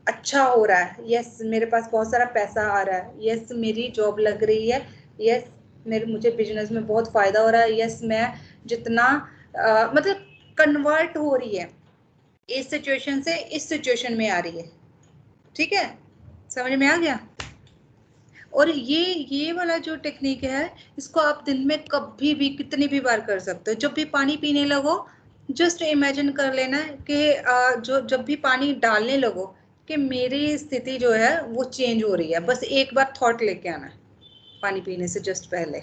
Speaker 1: अच्छा हो रहा है, यस मेरे पास बहुत सारा पैसा आ रहा है, यस मेरी जॉब लग रही है, यस मुझे बिजनेस में बहुत फायदा हो रहा है, यस मैं जितना मतलब कन्वर्ट हो रही है इस सिचुएशन से इस सिचुएशन में आ रही है। ठीक है, समझ में आ गया? और ये वाला जो टेक्निक है इसको आप दिन में कभी भी कितनी भी बार कर सकते हो। जब भी पानी पीने लगो जस्ट इमेजिन कर लेना कि जो जब भी पानी डालने लगो कि मेरी स्थिति जो है वो चेंज हो रही है, बस एक बार थॉट लेके आना है पानी पीने से जस्ट पहले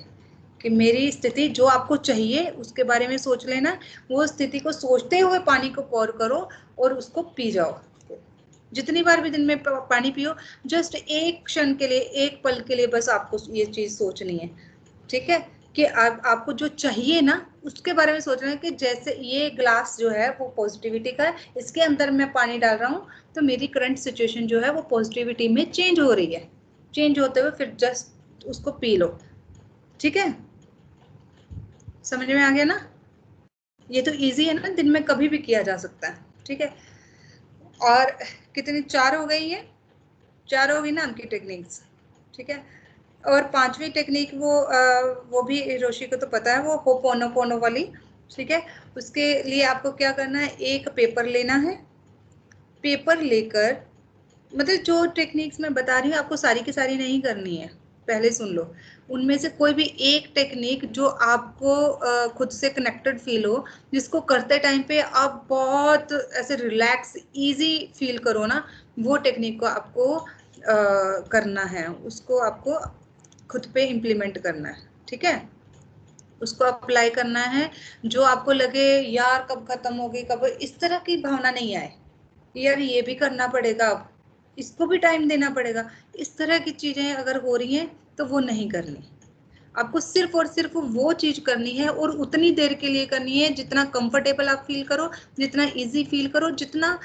Speaker 1: कि मेरी स्थिति जो आपको चाहिए उसके बारे में सोच लेना, वो स्थिति को सोचते हुए पानी को पौर करो और उसको पी जाओ। जितनी बार भी दिन में पानी पियो, जस्ट एक क्षण के लिए, एक पल के लिए बस आपको ये चीज सोचनी है, ठीक है, कि आपको जो चाहिए ना उसके बारे में सोचना है कि जैसे ये ग्लास जो है वो पॉजिटिविटी का है, इसके अंदर मैं पानी डाल रहा हूँ तो मेरी करंट सिचुएशन जो है वो पॉजिटिविटी में चेंज हो रही है, चेंज होते हुए फिर जस्ट उसको पी लो। ठीक है, समझ में आ गया ना? ये तो इजी है ना, दिन में कभी भी किया जा सकता है। ठीक है, और कितनी, 4 हो गई है, 4 होगी ना आपकी टेक्निक्स। ठीक है, और 5वीं टेक्निक वो भी हिरोशी को तो पता है, वो होपोनोपोनो वाली। ठीक है, उसके लिए आपको क्या करना है, एक पेपर लेना है, पेपर लेकर मतलब जो टेक्निक्स मैं बता रही हूँ आपको सारी की सारी नहीं करनी है, पहले सुन लो। उनमें से कोई भी एक टेक्निक जो आपको खुद से कनेक्टेड फील हो, जिसको करते टाइम पे आप बहुत ऐसे रिलैक्स इजी फील करो ना, वो टेक्निक को आपको करना है, उसको आपको खुद पे इम्प्लीमेंट करना है। ठीक है, उसको अप्लाई करना है। जो आपको लगे यार कब खत्म होगी, कब, इस तरह की भावना नहीं आए यार ये भी करना पड़ेगा, अब इसको भी टाइम देना पड़ेगा, इस तरह की चीजें अगर हो रही हैं तो वो नहीं करनी। आपको सिर्फ और सिर्फ वो चीज करनी है और उतनी देर के लिए करनी है जितना कंफर्टेबल आप फील करो, जितना इजी फील करो, जितना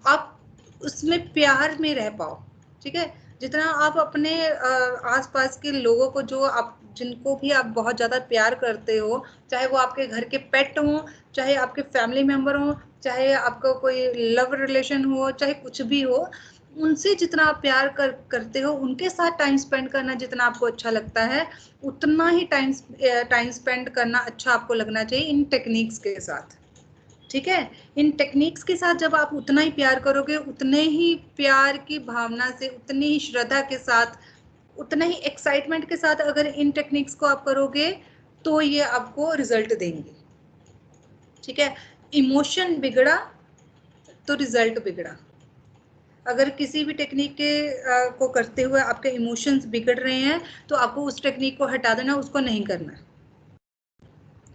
Speaker 1: आप उसमें प्यार में रह पाओ। ठीक है, जितना आप अपने आसपास के लोगों को, जो आप जिनको भी आप बहुत ज्यादा प्यार करते हो, चाहे वो आपके घर के पेट हो, चाहे आपके फैमिली मेंबर हो, चाहे आपका कोई लव रिलेशन हो, चाहे कुछ भी हो, उनसे जितना आप प्यार करते हो, उनके साथ टाइम स्पेंड करना जितना आपको अच्छा लगता है, उतना ही टाइम स्पेंड करना अच्छा आपको लगना चाहिए इन टेक्निक्स के साथ। ठीक है, इन टेक्निक्स के साथ जब आप उतना ही प्यार करोगे, उतने ही प्यार की भावना से, उतनी ही श्रद्धा के साथ, उतना ही एक्साइटमेंट के साथ अगर इन टेक्निक्स को आप करोगे तो ये आपको रिजल्ट देंगे। ठीक है, इमोशन बिगड़ा तो रिजल्ट बिगड़ा। अगर किसी भी टेक्निक के को करते हुए आपके इमोशंस बिगड़ रहे हैं तो आपको उस टेक्निक को हटा देना, उसको नहीं करना।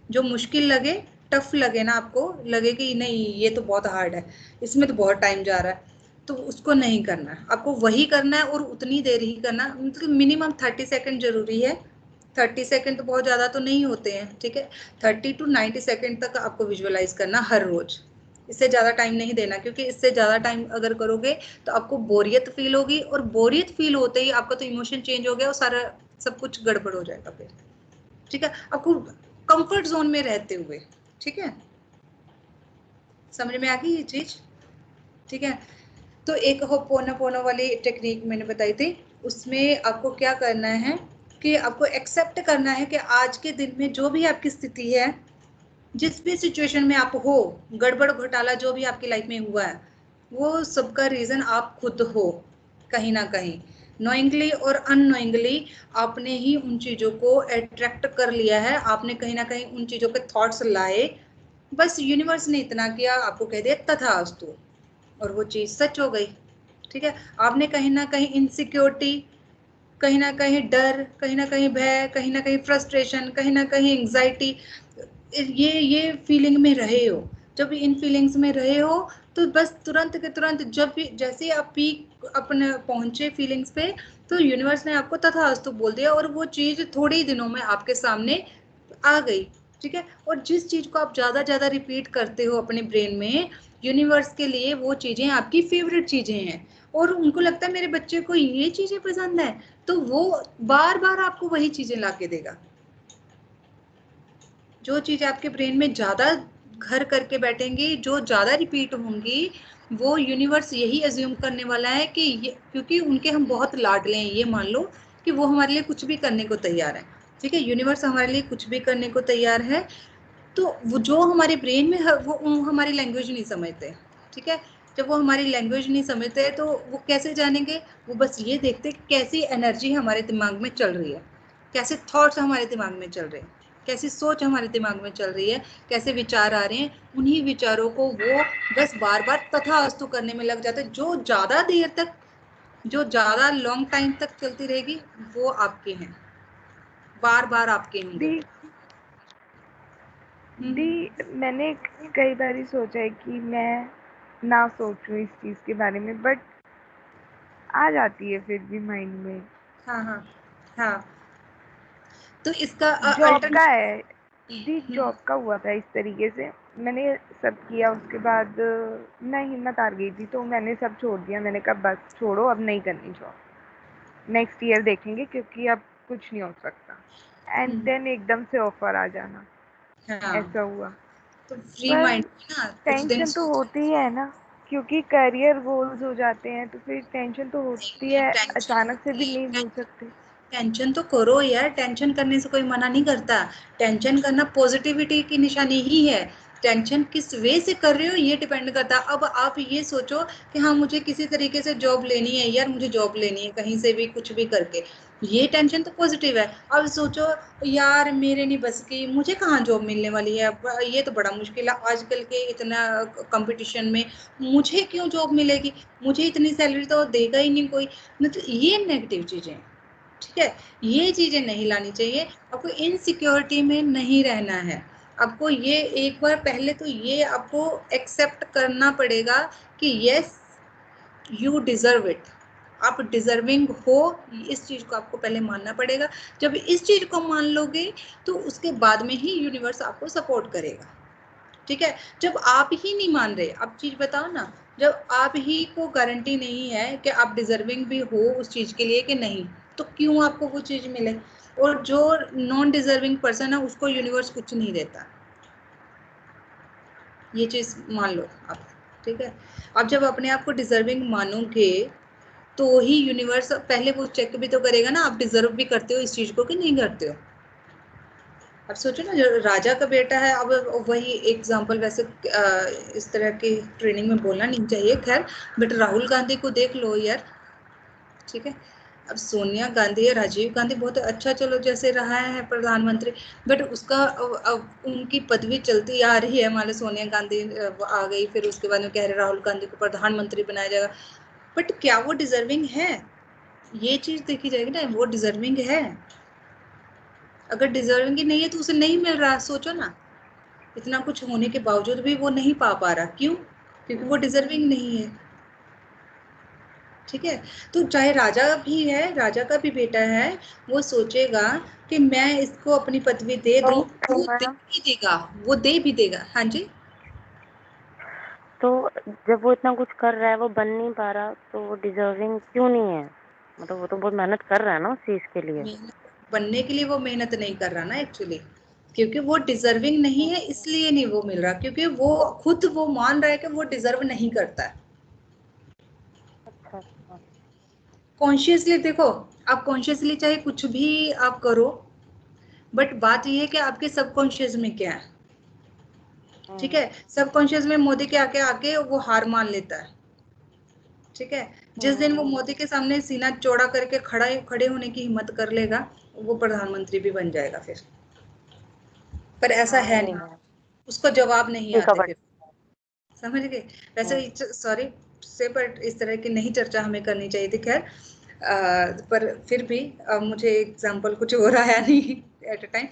Speaker 1: जो मुश्किल लगे, टफ लगे ना, आपको लगे कि नहीं ये तो बहुत हार्ड है, इसमें तो बहुत टाइम जा रहा है, तो उसको नहीं करना है। आपको वही करना है और उतनी देर ही करना, मतलब मिनिमम 30 सेकंड जरूरी है। 30 सेकंड तो बहुत ज़्यादा तो नहीं होते हैं। ठीक है, 30 to 90 सेकंड तक आपको विजुअलाइज करना हर रोज, इससे ज़्यादा टाइम नहीं देना, क्योंकि इससे ज़्यादा टाइम अगर करोगे तो आपको बोरियत फील होगी, और बोरियत फील होते ही आपका तो इमोशन चेंज हो गया और सारा सब कुछ गड़बड़ हो जाएगा फिर। ठीक है, आपको कंफर्ट जोन में रहते हुए। ठीक है, समझ में आ गई ये चीज? ठीक है, तो एक होपोनोपोनो वाली टेक्निक मैंने बताई थी, उसमें आपको क्या करना है कि आपको एक्सेप्ट करना है कि आज के दिन में जो भी आपकी स्थिति है जिस भी सिचुएशन में आप हो, गड़बड़ घोटाला जो भी आपकी लाइफ में हुआ है, वो सबका रीजन आप खुद हो कहीं ना कहीं। नोइंगली और अननोइंगली आपने ही उन चीजों को अट्रैक्ट कर लिया है, आपने कहीं ना कहीं उन चीजों के थॉट्स लाए, बस यूनिवर्स ने इतना किया, आपको कह दिया तथास्तु, और वो चीज सच हो गई। ठीक है, आपने कहीं ना कहीं इनसिक्योरिटी, कहीं ना कहीं डर, कहीं ना कहीं भय, कहीं ना कहीं फ्रस्ट्रेशन, कहीं ना कहीं एंग्जाइटी, ये फीलिंग में रहे हो। जब इन फीलिंग्स में रहे हो तो बस तुरंत के तुरंत जब भी जैसे ही आप पीक अपने पहुंचे फीलिंग्स पे, तो यूनिवर्स ने आपको तथास्तु बोल दिया और वो चीज थोड़े ही दिनों में आपके सामने आ गई। ठीक है, और जिस चीज को आप ज्यादा ज्यादा रिपीट करते हो अपने ब्रेन में, यूनिवर्स के लिए वो चीजें आपकी फेवरेट चीजें हैं, और उनको लगता है मेरे बच्चे को ये चीजें पसंद है, तो वो बार बार आपको वही चीजें ला के देगा। जो चीज आपके ब्रेन में ज्यादा घर करके बैठेंगी, जो ज्यादा रिपीट होंगी, वो यूनिवर्स यही अज्यूम करने वाला है कि ये, क्योंकि उनके हम बहुत लाडले हैं, ये मान लो कि वो हमारे लिए कुछ भी करने को तैयार है। ठीक है, यूनिवर्स हमारे लिए कुछ भी करने को तैयार है, तो वो जो हमारे ब्रेन में है, वो हमारी लैंग्वेज नहीं समझते। ठीक है, जब वो हमारी लैंग्वेज नहीं समझते तो वो कैसे जानेंगे, वो बस ये देखते कि कैसी एनर्जी हमारे दिमाग में चल रही है, कैसे थॉट्स हमारे दिमाग में चल रहे हैं, कैसी सोच हमारे दिमाग में चल रही है, कैसे विचार आ रहे हैं, उन्हीं विचारों को वो बस बार बार तथास्तु करने में लग जाते हैं। जो ज्यादा देर तक, जो ज्यादा लॉन्ग टाइम तक चलती रहेगी, वो आपके हैं, बार बार आपके होंगे।
Speaker 3: दी दी मैंने कई बार सोचा है कि मैं ना सोचूं इस चीज के बारे में, बट आ जाती है फिर भी माइंड में।
Speaker 1: हाँ हाँ हाँ, तो इसका
Speaker 3: जॉब का
Speaker 1: अल्टरनेट।
Speaker 3: है दी, जॉब का हुआ था इस तरीके से। मैंने सब किया, उसके बाद मैं हिम्मत हार गई थी, तो मैंने सब छोड़ दिया। मैंने कहा बस छोड़ो, अब नहीं करनी जॉब, नेक्स्ट ईयर देखेंगे, क्योंकि अब कुछ नहीं हो सकता। एंड देन एकदम से ऑफर आ जाना,
Speaker 1: हाँ,
Speaker 3: ऐसा हुआ।
Speaker 1: तो फ्री
Speaker 3: पर
Speaker 1: माइंड में ना कुछ दिन
Speaker 3: टेंशन तो होती ही है ना, क्योंकि करियर गोल्स हो जाते हैं, तो फिर टेंशन तो होती
Speaker 1: नहीं,
Speaker 3: है,
Speaker 1: टेंशन
Speaker 3: अचानक से भी
Speaker 1: होगी,
Speaker 3: नहीं भूल सकते।
Speaker 1: टेंशन तो करो यार, टेंशन करने से कोई मना नहीं करता। टेंशन करना पॉजिटिविटी की निशानी ही है। टेंशन किस वे से कर रहे हो ये डिपेंड करता है। अब आप ये सोचो कि हाँ मुझे किसी तरीके से जॉब लेनी है यार, मुझे जॉब लेनी है कहीं से भी कुछ भी करके, ये टेंशन तो पॉजिटिव है। अब सोचो यार मेरे नहीं बस की, मुझे कहाँ जॉब मिलने वाली है, ये तो बड़ा मुश्किल है आजकल के इतना कंपटीशन में, मुझे क्यों जॉब मिलेगी, मुझे इतनी सैलरी तो देगा ही नहीं कोई, मतलब ये नेगेटिव चीजें। ठीक है, ये चीजें नहीं लानी चाहिए। आपको इनसिक्योरिटी में नहीं रहना है। आपको ये एक बार पहले तो ये आपको एक्सेप्ट करना पड़ेगा कि यस यू डिजर्व इट, आप डिजर्विंग हो, इस चीज को आपको पहले मानना पड़ेगा। जब इस चीज को मान लोगे तो उसके बाद में ही यूनिवर्स आपको सपोर्ट करेगा। ठीक है, जब आप ही नहीं मान रहे, आप चीज बताओ ना, जब आप ही को गारंटी नहीं है कि आप डिजर्विंग भी हो उस चीज के लिए कि नहीं, तो क्यों आपको वो चीज मिले। और जो नॉन डिजर्विंग पर्सन है उसको यूनिवर्स कुछ नहीं देता, ये चीज मान लो आप। ठीक है, अब जब अपने आप को डिजर्विंग मानोगे तो ही यूनिवर्स पहले वो चेक भी तो करेगा ना, आप डिजर्व भी करते हो इस चीज को कि नहीं करते हो। अब सोचो ना, जो राजा का बेटा है, अब वही एग्जाम्पल वैसे इस तरह की ट्रेनिंग में बोलना नहीं चाहिए खैर, बट राहुल गांधी को देख लो यार। ठीक है, अब सोनिया गांधी या राजीव गांधी बहुत अच्छा चलो जैसे रहा है प्रधानमंत्री, बट उसका अब उनकी पदवी चलती आ रही है, मान लो सोनिया गांधी आ गई, फिर उसके बाद में कह रहे राहुल गांधी को प्रधानमंत्री बनाया जाएगा, बट क्या वो डिजर्विंग है, ये चीज देखी जाएगी ना, वो डिजर्विंग है। अगर डिजर्विंग ही नहीं है तो उसे नहीं मिल रहा, सोचो ना, इतना कुछ होने के बावजूद भी वो नहीं पा रहा, क्यों, क्योंकि वो डिजर्विंग नहीं है। ठीक है, तो चाहे राजा भी है, राजा का भी बेटा है, वो सोचेगा कि मैं इसको अपनी पदवी दे दूं, वो दे
Speaker 2: मैडम,
Speaker 1: भी देगा, वो दे भी देगा। हाँ जी,
Speaker 2: तो जब वो इतना कुछ कर रहा है, वो बन नहीं पा रहा, तो वो डिजर्विंग क्यों नहीं है? मतलब वो तो बहुत मेहनत कर रहा है ना उस चीज के लिए।
Speaker 1: मेहनत बनने के लिए वो मेहनत नहीं कर रहा ना एक्चुअली, क्योंकि वो डिजर्विंग नहीं है इसलिए नहीं वो मिल रहा, क्योंकि वो खुद वो मान रहा है कि वो डिजर्व नहीं करता है।
Speaker 2: अच्छा अच्छा।
Speaker 1: कॉन्शियसली देखो, आप कॉन्शियसली चाहे कुछ भी आप करो, बट बात यह है कि आपके सबकॉन्शियस में क्या है। ठीक है, सबकॉन्शियस में मोदी के आके आके वो हार मान लेता है। ठीक है, जिस दिन वो मोदी के सामने सीना चौड़ा करके खड़े होने की हिम्मत कर लेगा, वो प्रधानमंत्री भी बन जाएगा फिर। पर ऐसा है नहीं, उसको जवाब नहीं आते फिर, समझ गए। वैसे सॉरी से, पर इस तरह की नहीं चर्चा हमें करनी चाहिए थी, खैर। पर फिर भी मुझे एग्जाम्पल कुछ और आया नहीं एट अ टाइम।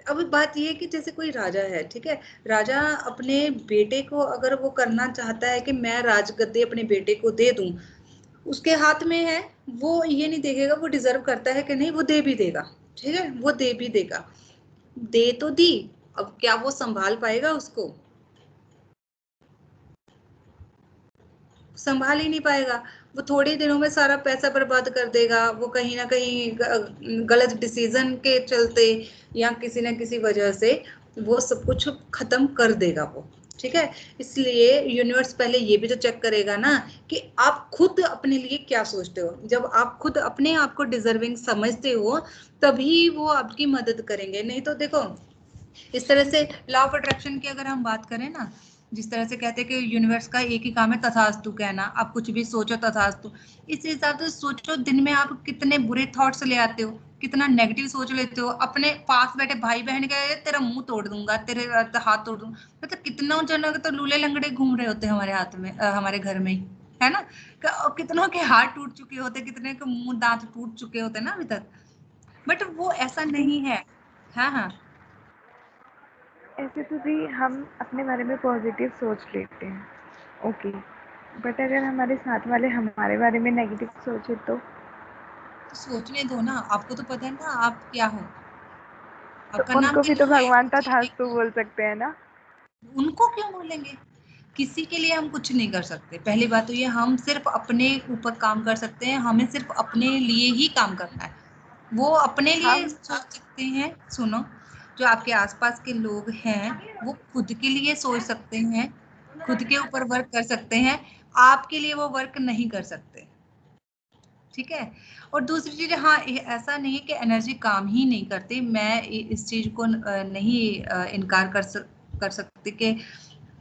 Speaker 1: अब बात ये है कि जैसे कोई राजा है, ठीक है, राजा अपने बेटे को अगर वो करना चाहता है कि मैं राजगद्दी अपने बेटे को दे दूं, उसके हाथ में है, वो ये नहीं देखेगा वो डिजर्व करता है कि नहीं, वो दे भी देगा। ठीक है, वो दे भी देगा, दे तो दी, अब क्या वो संभाल पाएगा उसको? संभाल ही नहीं पाएगा। वो थोड़े दिनों में सारा पैसा बर्बाद कर देगा, वो कहीं ना कहीं गलत डिसीजन के चलते या किसी ना किसी वजह से वो सब कुछ खत्म कर देगा वो। ठीक है, इसलिए यूनिवर्स पहले ये भी तो चेक करेगा ना कि आप खुद अपने लिए क्या सोचते हो। जब आप खुद अपने आप को डिजर्विंग समझते हो, तभी वो आपकी मदद करेंगे। नहीं तो देखो, इस तरह से लॉ ऑफ अट्रैक्शन की अगर हम बात करें ना, जिस तरह से कहते हैं कि यूनिवर्स का एक ही काम है तथास्तु कहना, आप कुछ भी सोचो तथास्तु। इस हिसाब से सोचो, दिन में आप कितने बुरे थॉट्स ले आते हो, कितना नेगेटिव सोच लेते हो। अपने पास बैठे भाई बहन का तेरा मुंह तोड़ दूंगा, तेरे हाथ तोड़ दूंगा, मतलब कितना जनों के तो लूले लंगड़े घूम रहे होते हैं हमारे हाथ में, हमारे घर में ही, है ना। कितनों के हाथ टूट चुके होते, कितने के मुंह दांत टूट चुके होते ना अभी तक। बट वो ऐसा नहीं है। हाँ हाँ,
Speaker 3: ऐसे तो भी हम अपने बारे में पॉजिटिव सोच लेते हैं, ओके, बट अगर हमारे साथ वाले हमारे बारे में नेगेटिव सोचे तो
Speaker 1: सोचने दो ना, आपको तो पता है ना आप क्या हो। आपका नाम
Speaker 3: उनको भी तो
Speaker 1: किन्नू है,
Speaker 3: भगवान
Speaker 1: चीनी
Speaker 3: तथास्तु
Speaker 1: क्यों?
Speaker 3: बोल सकते हैं ना।
Speaker 1: उनको क्यों बोलेंगे? किसी के लिए हम कुछ नहीं कर सकते। पहली बात तो ये, हम सिर्फ अपने ऊपर काम कर सकते हैं, हमें सिर्फ अपने लिए ही काम करना है। वो अपने लिए
Speaker 3: हम
Speaker 1: सोच सकते हैं, सुनो, जो आपके आसपास के लोग हैं वो खुद के लिए सोच सकते हैं, खुद के ऊपर वर्क कर सकते हैं, आपके लिए वो वर्क नहीं कर सकते। ठीक है, और दूसरी चीज, हाँ, ऐसा नहीं है कि एनर्जी काम ही नहीं करती। मैं इस चीज को नहीं इनकार कर सकती कि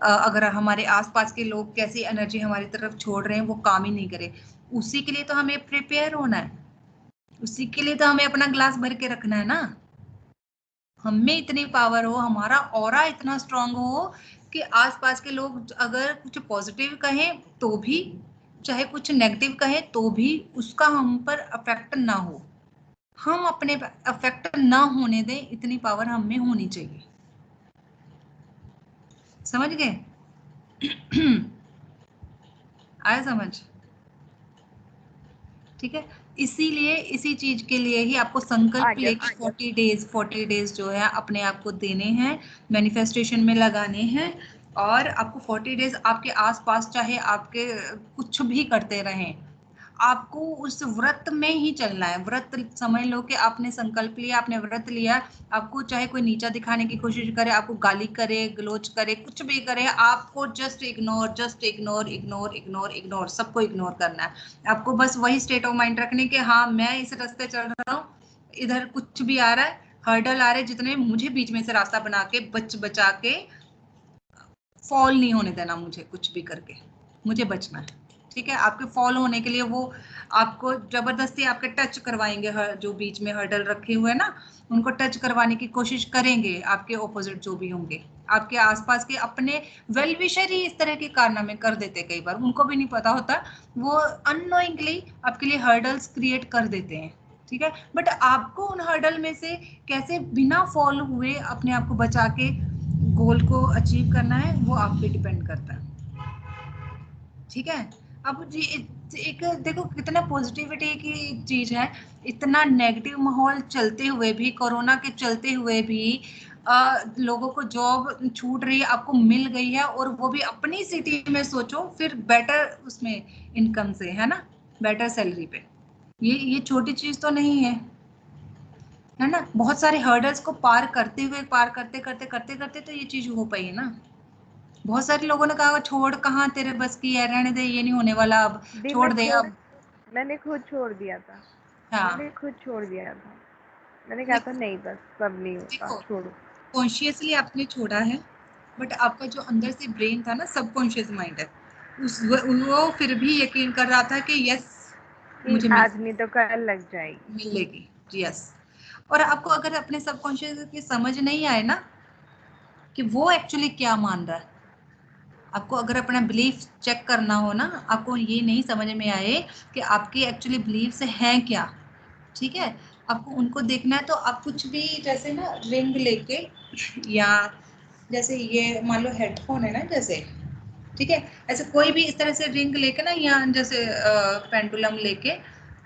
Speaker 1: अगर हमारे आसपास के लोग कैसी एनर्जी हमारी तरफ छोड़ रहे हैं, वो काम ही नहीं करे। उसी के लिए तो हमें प्रिपेयर होना है, उसी के लिए तो हमें अपना ग्लास भर के रखना है ना। हम में इतनी पावर हो, हमारा ऑरा इतना स्ट्रांग हो कि आसपास के लोग अगर कुछ पॉजिटिव कहें तो भी, चाहे कुछ नेगेटिव कहें तो भी, उसका हम पर अफेक्ट ना हो। हम अपने अफेक्ट ना होने दें, इतनी पावर हम में होनी चाहिए। समझ गए? आया समझ? ठीक है, इसीलिए इसी चीज के लिए ही आपको
Speaker 3: आ
Speaker 1: संकल्प
Speaker 3: गया।
Speaker 1: लेके 40 डेज जो है अपने आप को देने हैं, मैनिफेस्टेशन में लगाने हैं। और आपको 40 डेज आपके आसपास चाहे आपके कुछ भी करते रहें, आपको उस व्रत में ही चलना है। व्रत समझ लो कि आपने संकल्प लिया, आपने व्रत लिया, आपको चाहे कोई नीचा दिखाने की कोशिश करे, आपको गाली करे, गलोच करे, कुछ भी करे, आपको just ignore, just ignore, ignore, ignore, ignore, सबको इग्नोर करना है। आपको बस वही स्टेट ऑफ माइंड रखने के, हाँ मैं इस रास्ते चल रहा हूँ, इधर कुछ भी आ रहा है, हर्डल आ रहे जितने, मुझे बीच में से रास्ता बना के बचा के फॉल नहीं होने देना, मुझे कुछ भी करके मुझे बचना है। ठीक है, आपके फॉल होने के लिए वो आपको जबरदस्ती आपके टच करवाएंगे, जो बीच में हर्डल रखे हुए हैं ना, उनको टच करवाने की कोशिश करेंगे आपके ऑपोजिट जो भी होंगे। आपके आसपास के अपने वेल विशर ही इस तरह के कारनामे कर देते, कई बार उनको भी नहीं पता होता, वो अननोइंगली आपके लिए हर्डल्स क्रिएट कर देते हैं। ठीक है, बट आपको उन हर्डल में से कैसे बिना फॉल हुए अपने आप को बचा के गोल को अचीव करना है, वो आप पे डिपेंड करता है। ठीक है, अब जी एक देखो कितना पॉजिटिविटी की चीज है। इतना नेगेटिव माहौल चलते हुए भी, कोरोना के चलते हुए भी लोगों को जॉब छूट रही है, आपको मिल गई है, और वो भी अपनी सिटी में, सोचो फिर बेटर उसमें इनकम से, है ना, बेटर सैलरी पे। ये छोटी चीज तो नहीं है ना। बहुत सारे हर्डल्स को पार करते हुए, पार करते करते करते करते तो ये चीज हो पाई है ना। बहुत सारे लोगों ने कहा छोड़, कहाँ तेरे बस की है, रहने दे, ये नहीं होने वाला, अब
Speaker 3: दी
Speaker 1: छोड़ दे अब।
Speaker 3: मैंने खुद छोड़ दिया था।
Speaker 1: हाँ,
Speaker 3: मैंने खुद छोड़ दिया था। मैंने कहा था नहीं बस सब नहीं होता,
Speaker 1: देखो
Speaker 3: छोड़ो।
Speaker 1: कॉन्शियसली आपने छोड़ा है, बट आपका जो अंदर से ब्रेन था ना, सबकॉन्शियस माइंड है, वो फिर भी यकीन कर रहा था कि यस मुझे
Speaker 3: आज नहीं तो कल लग जाएगी,
Speaker 1: मिलेगी। यस। और आपको अगर अपने सबकॉन्शियस की समझ नहीं आए ना कि वो एक्चुअली क्या मान रहा है, आपको अगर अपना बिलीफ चेक करना हो ना, आपको ये नहीं समझ में आए कि आपकी एक्चुअली बिलीफ्स हैं क्या, ठीक है, आपको उनको देखना है। तो आप कुछ भी जैसे ना रिंग लेके, या जैसे ये मान लो हेडफोन है ना जैसे, ठीक है, ऐसे कोई भी इस तरह से रिंग लेके ना, या जैसे पेंडुलम लेके,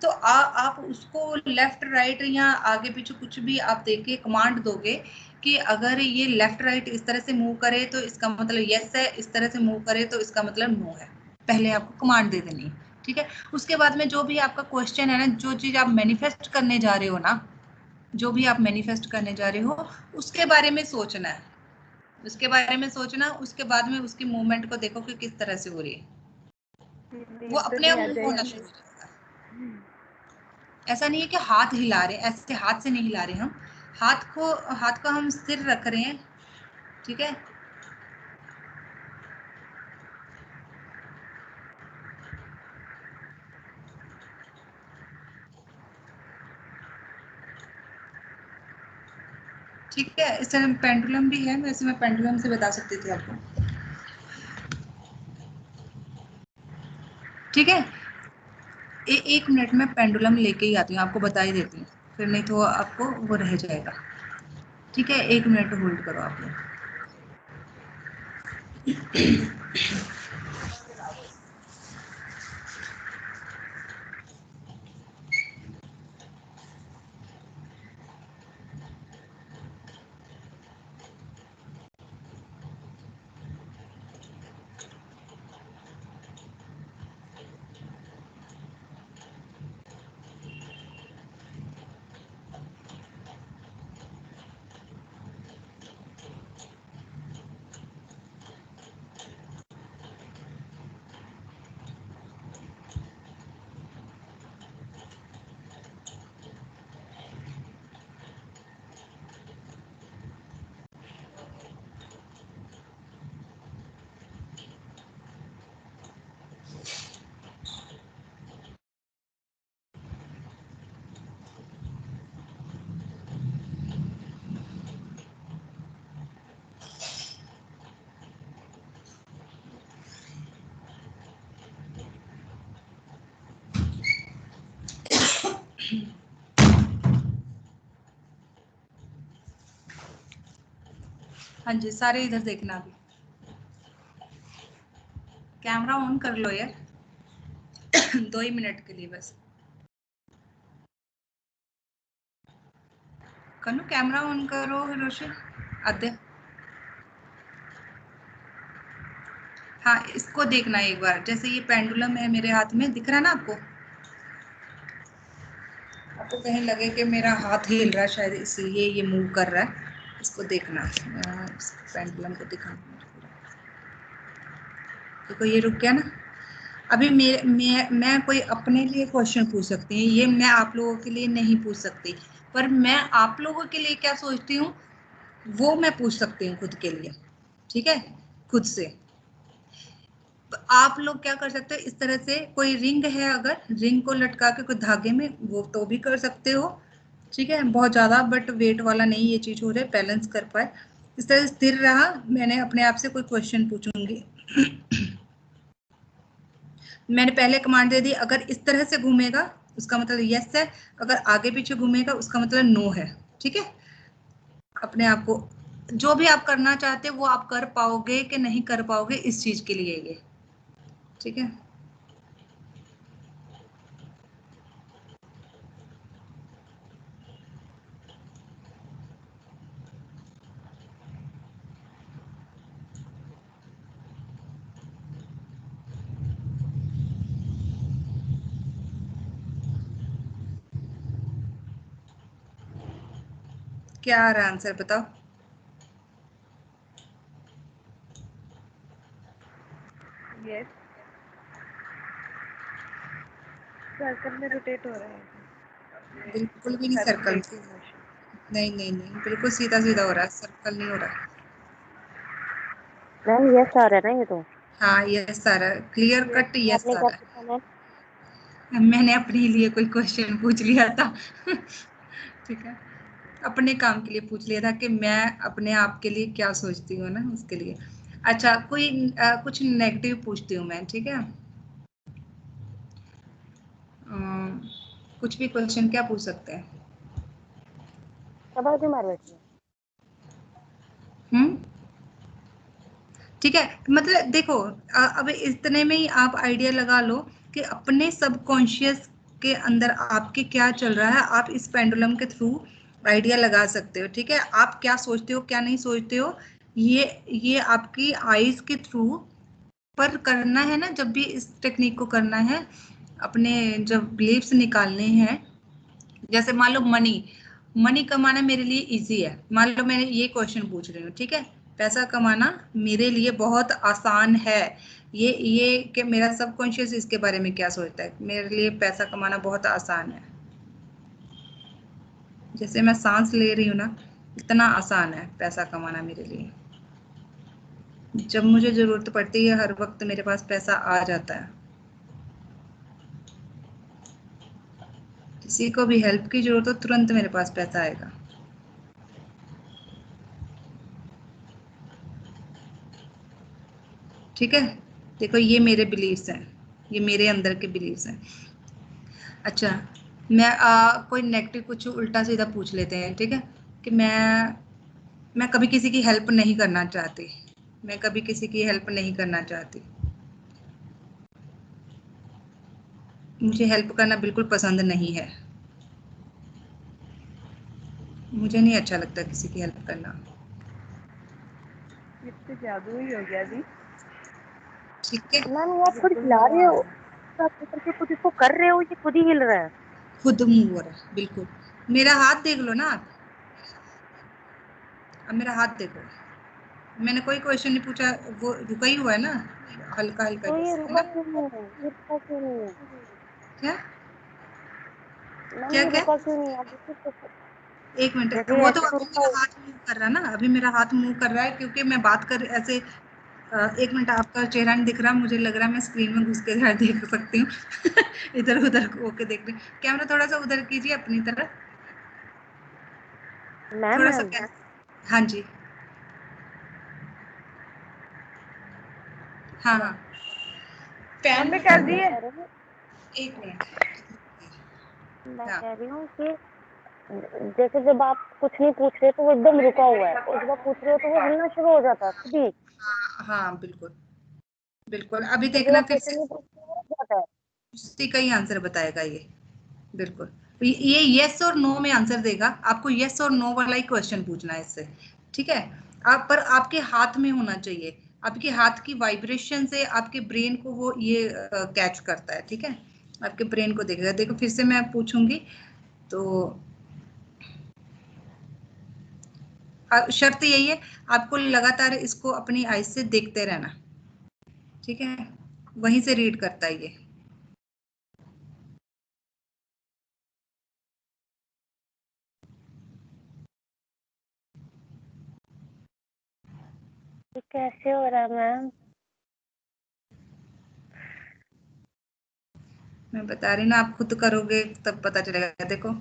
Speaker 1: तो आप उसको लेफ्ट राइट या आगे पीछे कुछ भी आप देके कमांड दोगे कि अगर ये लेफ्ट राइट इस तरह से मूव करे तो इसका मतलब यस है, इस तरह से मूव करे तो इसका मतलब नो है। पहले आपको कमांड दे देनी है, ठीक है। उसके बाद में जो भी आपका क्वेश्चन है ना, जो चीज आप मैनिफेस्ट करने जा रहे हो ना, जो भी आप मैनिफेस्ट करने जा रहे हो, उसके बारे में सोचना है, उसके बारे में सोचना, उसके बाद में उसकी मूवमेंट को देखो कि किस तरह से हो रही है, वो
Speaker 3: नींद
Speaker 1: अपने
Speaker 3: भी
Speaker 1: आप
Speaker 3: आ
Speaker 1: मूव होना
Speaker 3: जाएगी।
Speaker 1: शुरू हो जाएगा। ऐसा नहीं है कि हाथ हिला रहे हैं, ऐसे हाथ से नहीं हिला रहे हम, हाथ को हम स्थिर रख रहे हैं, ठीक है। ठीक है, इस तरह पेंडुलम भी है, वैसे मैं पेंडुलम से बता सकती थी आपको, ठीक है। एक मिनट में पेंडुलम लेके ही आती हूँ, आपको बता ही देती हूँ, फिर नहीं तो आपको वो रह जाएगा, ठीक है। एक मिनट होल्ड करो आप लोग। हाँ जी, सारे इधर देखना, अभी कैमरा ऑन कर लो यार। 2 ही मिनट के लिए बस कनु, कैमरा ऑन करो हिरोशी, आद्य। हाँ, इसको देखना एक बार, जैसे ये पेंडुलम है मेरे हाथ में, दिख रहा है ना आपको? आपको कहीं लगे कि मेरा हाथ हिल रहा है शायद, इसलिए ये मूव कर रहा है, इसको देखना। पेंडुलम को दिखाना, देखो ये रुक गया ना। अभी मैं कोई अपने लिए क्वेश्चन पूछ सकती हूँ, ये मैं आप लोगों के लिए नहीं पूछ सकती, पर मैं आप लोगों के लिए क्या सोचती हूँ वो मैं पूछ सकती हूँ खुद के लिए, ठीक है, खुद से। तो आप लोग क्या कर सकते हो, इस तरह से कोई रिंग है, अगर रिंग को लटका के कोई धागे में, वो तो भी कर सकते हो, ठीक है, बहुत ज्यादा बट वेट वाला नहीं ये चीज हो जाए, बैलेंस कर पाए। इस तरह से स्थिर रहा, मैंने अपने आप से कोई क्वेश्चन पूछूंगी। मैंने पहले कमांड दे दी, अगर इस तरह से घूमेगा उसका मतलब यस है, अगर आगे पीछे घूमेगा उसका मतलब नो है, ठीक है। अपने आप को जो भी आप करना चाहते वो आप कर पाओगे कि नहीं कर पाओगे, इस चीज के लिए ये, ठीक है। क्या आ रहा है आंसर बताओ?
Speaker 3: यस, सर्कल में रोटेट हो रहा है।
Speaker 1: बिल्कुल भी नहीं सर्कल,
Speaker 3: सर्कुलेटिंग मोशन।
Speaker 1: नहीं नहीं नहीं, बिल्कुल सीधा सीधा हो रहा है, सर्कल नहीं हो रहा है।
Speaker 2: मैम यस आ रहा है ना ये तो?
Speaker 1: हाँ यस सारा, क्लियर कट यस
Speaker 2: आपने क्या
Speaker 1: सारा।
Speaker 2: पूछा मैम?
Speaker 1: मैंने अपने लिए कोई क्वेश्चन पूछ लिया था। ठीक है, अपने काम के लिए पूछ लिया था कि मैं अपने आप के लिए क्या सोचती हूँ ना, उसके लिए। अच्छा, कोई कुछ नेगेटिव पूछती हूँ मैं, ठीक है। कुछ भी क्वेश्चन क्या पूछ सकते हैं?
Speaker 2: सब आगे मार बैठी है।
Speaker 1: हम्म, ठीक है। मतलब देखो, अब इतने में ही आप आइडिया लगा लो कि अपने सबकॉन्शियस के अंदर आपके क्या चल रहा है। आप इस पेंडुलम के थ्रू आइडिया लगा सकते हो, ठीक है। आप क्या सोचते हो, क्या नहीं सोचते हो, ये आपकी आईज के थ्रू पर करना है ना। जब भी इस टेक्निक को करना है, अपने जब बिलीव्स निकालने हैं, जैसे मान लो मनी, मनी कमाना मेरे लिए इजी है। मान लो मैं ये क्वेश्चन पूछ रही हूँ, ठीक है, पैसा कमाना मेरे लिए बहुत आसान है। ये कि मेरा सबकॉन्शियस इसके बारे में क्या सोचता है, मेरे लिए पैसा कमाना बहुत आसान है। जैसे मैं सांस ले रही हूँ ना, इतना आसान है पैसा कमाना मेरे लिए। जब मुझे जरूरत पड़ती है हर वक्त मेरे पास पैसा आ जाता है। किसी को भी हेल्प की जरूरत हो, तुरंत मेरे पास पैसा आएगा। ठीक है, देखो ये मेरे बिलीव्स हैं, ये मेरे अंदर के बिलीव्स हैं। अच्छा, मैं कोई नेगेटिव कुछ उल्टा सीधा पूछ लेते हैं, ठीक है। कि मैं कभी किसी की हेल्प नहीं करना चाहती। मैं कभी किसी की हेल्प नहीं करना चाहती। मुझे हेल्प करना बिल्कुल पसंद नहीं है। मुझे नहीं अच्छा लगता किसी की हेल्प करना।
Speaker 3: ये तो जादू ही हो गया जी।
Speaker 1: ठीक है,
Speaker 2: मैम ये आप थोड़ी
Speaker 3: बिल्कुल
Speaker 2: हिला रहे
Speaker 3: भगवान
Speaker 2: हो,
Speaker 3: है।
Speaker 2: आप करके खुद इसको कर रहे हो, ये खुद ही हिल रहा है।
Speaker 1: खुद मूव हो रहा है बिल्कुल। मेरा हाथ देख लो ना आप, अब मेरा हाथ देखो। मैंने कोई क्वेश्चन नहीं पूछा, वो रुका ही हुआ है ना, हल्का हल्का
Speaker 2: तो ये
Speaker 1: जैसे, है
Speaker 2: रुका
Speaker 1: ना।
Speaker 2: क्यों नहीं है, ये रुका क्यों नहीं है?
Speaker 1: क्या
Speaker 2: मैम
Speaker 1: क्या
Speaker 2: ये
Speaker 1: क्या?
Speaker 2: रुका क्यों नहीं है? आप देखिए तो,
Speaker 1: एक मिनट,
Speaker 2: जैसे
Speaker 1: वो तो
Speaker 2: ऐसे तो
Speaker 1: अभी
Speaker 2: रुका
Speaker 1: मेरा
Speaker 2: हो।
Speaker 1: हाथ मूव कर रहा है ना, अभी मेरा हाथ मूव कर रहा है क्योंकि मैं बात कर ऐसे। एक मिनट, आपका चेहरा नहीं दिख रहा, मुझे लग रहा है मैं स्क्रीन में घुस के जरा देख सकती हूँ। इधर उधर होके देख रही हूँ। कैमरा थोड़ा सा उधर कीजिए अपनी तरफ, थोड़ा सा
Speaker 2: मैम
Speaker 1: हाँ जी, हाँ हाँ। पैन
Speaker 3: हमने कर
Speaker 1: पकड़ लो,
Speaker 3: दिए।
Speaker 2: कह रही हूँ,
Speaker 1: एक मिनट।
Speaker 2: मैं
Speaker 1: हाँ
Speaker 2: कह रही हूँ कि जैसे जब आप कुछ नहीं पूछ रहे तो वो एकदम रुका हुआ है, और जब आप पूछ रहे हो तो वो हिलना शुरू हो जाता है खुद ही।
Speaker 1: हाँ हाँ, बिल्कुल बिल्कुल। अभी
Speaker 2: और जब
Speaker 1: देखना
Speaker 2: आप
Speaker 1: फिर
Speaker 2: क्वेश्चन
Speaker 1: से,
Speaker 2: नहीं पूछते वो रुक जाता है।
Speaker 1: उसी का ही आंसर बताएगा ये। बिल्कुल, तो ये यस और नो में आंसर देगा। आपको यस और नो वाला ही क्वेश्चन पूछना है इससे, ठीक है। आप पर आपके हाथ में होना चाहिए, आपके हाथ की वाइब्रेशन से आपके ब्रेन को वो ये कैच करता है, ठीक है। आपके ब्रेन को देखेगा। देखो फिर से मैं पूछूंगी तो शर्त यही है, आपको लगातार इसको अपनी आईज से देखते रहना, ठीक है। वहीं से रीड करता है ये।
Speaker 2: ये कैसे हो रहा है मैम?
Speaker 1: मैं बता रही ना, आप खुद करोगे तब पता चलेगा। देखो,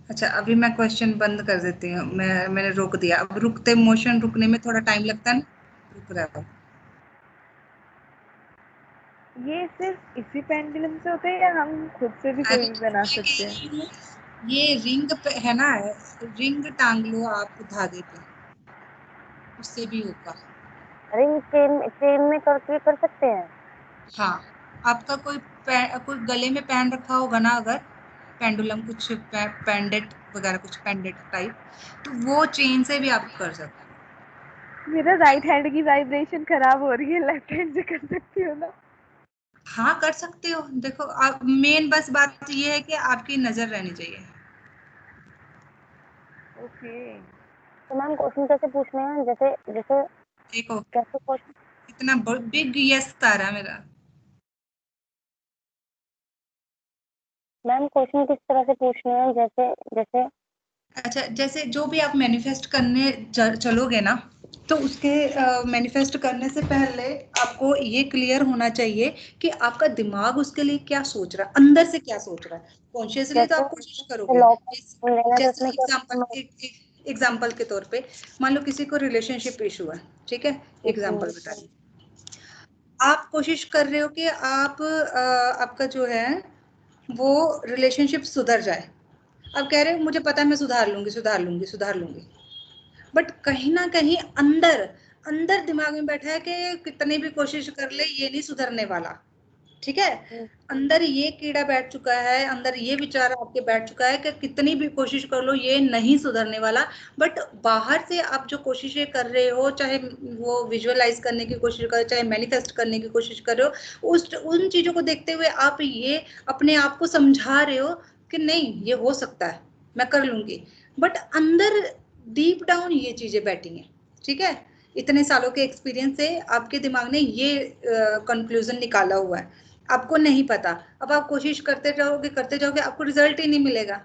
Speaker 1: अच्छा अभी मैं क्वेश्चन बंद कर देती हूँ। मैंने रोक दिया। अब रुकते, मोशन रुकने में थोड़ा टाइम लगता है ना, रुक रहा है।
Speaker 3: ये सिर्फ इसी पेंडुलम से होता है या हम खुद से भी
Speaker 1: अरे
Speaker 3: कोई भी बना
Speaker 1: मैं कह
Speaker 3: सकते हैं?
Speaker 1: रही हूँ, ये रिंग पे है ना, रिंग टांग लो आप धागे पे, उससे भी होगा।
Speaker 2: रिंग चेन चेन में करके कर सकते हैं।
Speaker 1: हाँ, आपका कोई गले में पहन रखा होगा ना, अगर पेंडुलम कुछ पेंडेंट वगैरह, कुछ पेंडेंट टाइप, तो वो चेन से भी आप कर सकते हो।
Speaker 3: मेरा राइट हैंड की वाइब्रेशन खराब हो रही है, लेफ्ट हैंड से कर सकती हो ना?
Speaker 1: हाँ कर सकते हो। देखो, आप मेन बस बात ये है कि आपकी नजर रहनी चाहिए।
Speaker 3: ओके।
Speaker 2: तो मैम क्वेश्चन कैसे पूछने हैं, जैसे जैसे
Speaker 1: देखो
Speaker 2: कैसे क्वेश्चन?
Speaker 1: कितना बिग यस आ रहा है मेरा।
Speaker 2: मैम क्वेश्चन किस तरह से पूछने हैं, जैसे जैसे
Speaker 1: अच्छा, जैसे जो भी आप मैनिफेस्ट करने चलोगे ना, तो उसके मैनिफेस्ट करने से पहले आपको ये क्लियर होना चाहिए कि आपका दिमाग उसके लिए क्या सोच रहा है, अंदर से क्या सोच रहा है। कॉन्शियसली तो
Speaker 2: जैसे
Speaker 1: आप कोशिश करोगे,
Speaker 2: लॉ लेना तो
Speaker 1: जैसे
Speaker 2: उसमें
Speaker 1: एग्जाम्पल के तौर पे मान लो किसी को रिलेशनशिप इशू है, ठीक है, एग्जाम्पल बताइए, आप कोशिश कर रहे हो कि आप आपका जो है वो रिलेशनशिप सुधर जाए। आप कह रहे हो मुझे पता है मैं सुधार लूंगी, बट कहीं ना कहीं अंदर अंदर दिमाग में बैठा है कि कितनी भी कोशिश कर ले ये नहीं सुधरने वाला, ठीक है। अंदर ये कीड़ा बैठ चुका है, अंदर ये विचार आपके बैठ चुका है कि कितनी भी कोशिश कर लो ये नहीं सुधरने वाला। बट बाहर से आप जो कोशिशें कर रहे हो, चाहे वो विजुअलाइज करने की कोशिश करो, चाहे मैनिफेस्ट करने की कोशिश कर रहे हो, उन चीजों को देखते हुए आप ये अपने आप को समझा रहे हो कि नहीं ये हो सकता है, मैं कर लूंगी। बट अंदर डीप डाउन ये चीजें बैठी हैं, ठीक है। इतने सालों के एक्सपीरियंस से आपके दिमाग ने ये कंक्लूजन निकाला हुआ है, आपको नहीं पता। अब आप कोशिश करते जाओगे आपको रिजल्ट ही नहीं मिलेगा,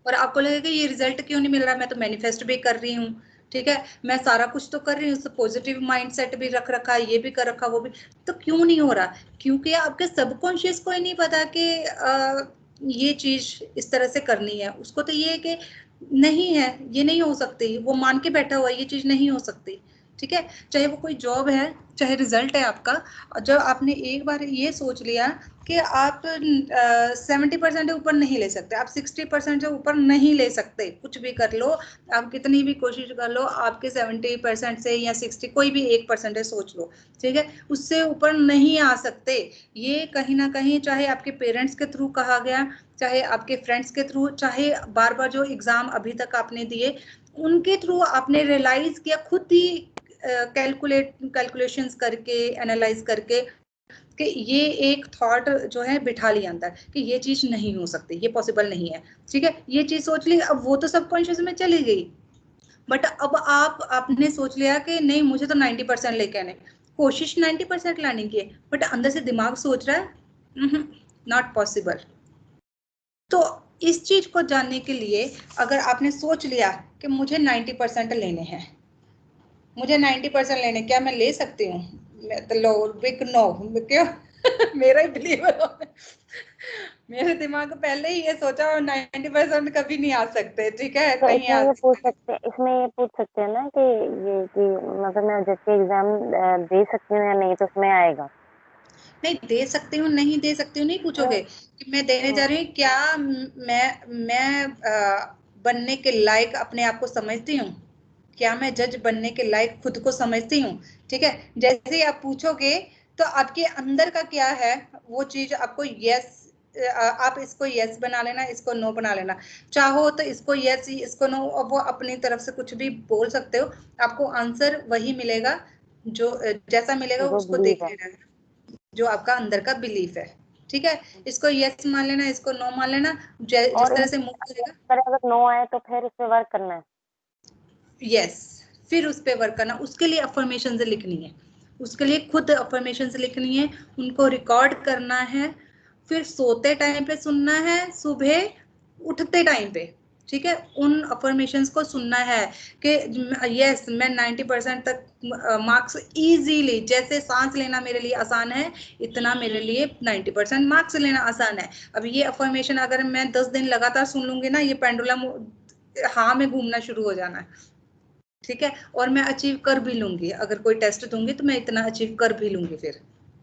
Speaker 1: और आपको लगेगा ये रिजल्ट क्यों नहीं मिल रहा, मैं तो मैनिफेस्ट भी कर रही हूँ, ठीक है, मैं सारा कुछ तो कर रही हूँ, पॉजिटिव माइंडसेट भी रख रखा, ये भी कर रखा, वो भी, तो क्यों नहीं हो रहा? क्योंकि आपके सबकॉन्शियस को ही नहीं पता कि ये चीज इस तरह से करनी है। उसको तो ये है कि नहीं है, ये नहीं हो सकती, वो मान के बैठा हुआ है ये चीज नहीं हो सकती, ठीक है। चाहे वो कोई जॉब है, चाहे रिजल्ट है आपका, जब आपने एक बार ये सोच लिया कि आप 70% ऊपर नहीं ले सकते, आप 60% से ऊपर नहीं ले सकते, कुछ भी कर लो, आप कितनी भी कोशिश कर लो, आपके 70% से या 60 कोई भी 1% सोच लो, ठीक है, उससे ऊपर नहीं आ सकते। ये कहीं ना कहीं चाहे आपके पेरेंट्स के थ्रू कहा गया, चाहे आपके फ्रेंड्स के थ्रू, चाहे बार बार जो एग्जाम अभी तक आपने दिए उनके थ्रू आपने रियलाइज किया, खुद ही कैलकुलेशंस करके, एनालाइज करके, कि ये एक थॉट जो है बिठा लिया अंदर कि ये चीज नहीं हो सकती, ये पॉसिबल नहीं है, ठीक है, ये चीज सोच ली। अब वो तो सबकॉन्शियस में चली गई, बट अब आपने सोच लिया कि नहीं मुझे तो 90% लेके आने, कोशिश 90% लाने की है, बट अंदर से दिमाग सोच रहा है नॉट पॉसिबल। तो इस चीज को जानने के लिए अगर आपने सोच लिया कि मुझे 90% लेने हैं, मुझे 90% लेने, क्या मैं ले सकती हूँ? लो बिग नो, क्यों? मेरा ही बिलीवर हो, मेरे दिमाग को पहले ही ये सोचा, 90% कभी नहीं आ सकते, ठीक है,
Speaker 2: तो
Speaker 1: कहीं आ
Speaker 2: इसमें ये पूछ सकते हैं ना कि ये कि मतलब मैं जैसे एग्जाम दे सकती हूँ या नहीं, तो उसमें आएगा।
Speaker 1: नहीं दे सकती हूँ, नहीं दे सकती हूँ नहीं पूछोगे कि मैं देने जा रही हूँ, क्या मैं बनने के लायक अपने आप को समझती हूँ, क्या मैं जज बनने के लायक खुद को समझती हूँ, ठीक है। जैसे ही आप पूछोगे तो आपके अंदर का क्या है वो चीज आपको यस, आप इसको यस बना लेना, इसको नो बना लेना, चाहो तो इसको यस इसको नो, वो अपनी तरफ से कुछ भी बोल सकते हो, आपको आंसर वही मिलेगा जो जैसा मिलेगा
Speaker 2: जो
Speaker 1: उसको
Speaker 2: बिलीव
Speaker 1: देख
Speaker 2: है।
Speaker 1: लेना है, जो आपका अंदर का बिलीफ है, ठीक है। इसको यस मान लेना, इसको नो मान लेना, जिस
Speaker 2: और
Speaker 1: तरह से मूव करेगा,
Speaker 2: अगर नो आए तो फिर उस पर वर्क करना है।
Speaker 1: यस, फिर उस पर वर्क करना, उसके लिए अफर्मेशन लिखनी है, उसके लिए खुद अफर्मेशन लिखनी है, उनको रिकॉर्ड करना है, फिर सोते टाइम पे सुनना है, सुबह उठते टाइम पे, ठीक है, उन अफर्मेशंस को सुनना है कि यस मैं 90% तक मार्क्स इजीली, जैसे सांस लेना मेरे लिए आसान है इतना मेरे लिए 90% मार्क्स लेना आसान है। अब ये अफर्मेशन अगर मैं 10 दिन लगातार सुन लूंगी ना, ये पेंडुलम हाँ में घूमना शुरू हो जाना है, ठीक है, और मैं अचीव कर भी लूंगी, अगर कोई टेस्ट दूंगी तो मैं इतना अचीव कर भी लूंगी। फिर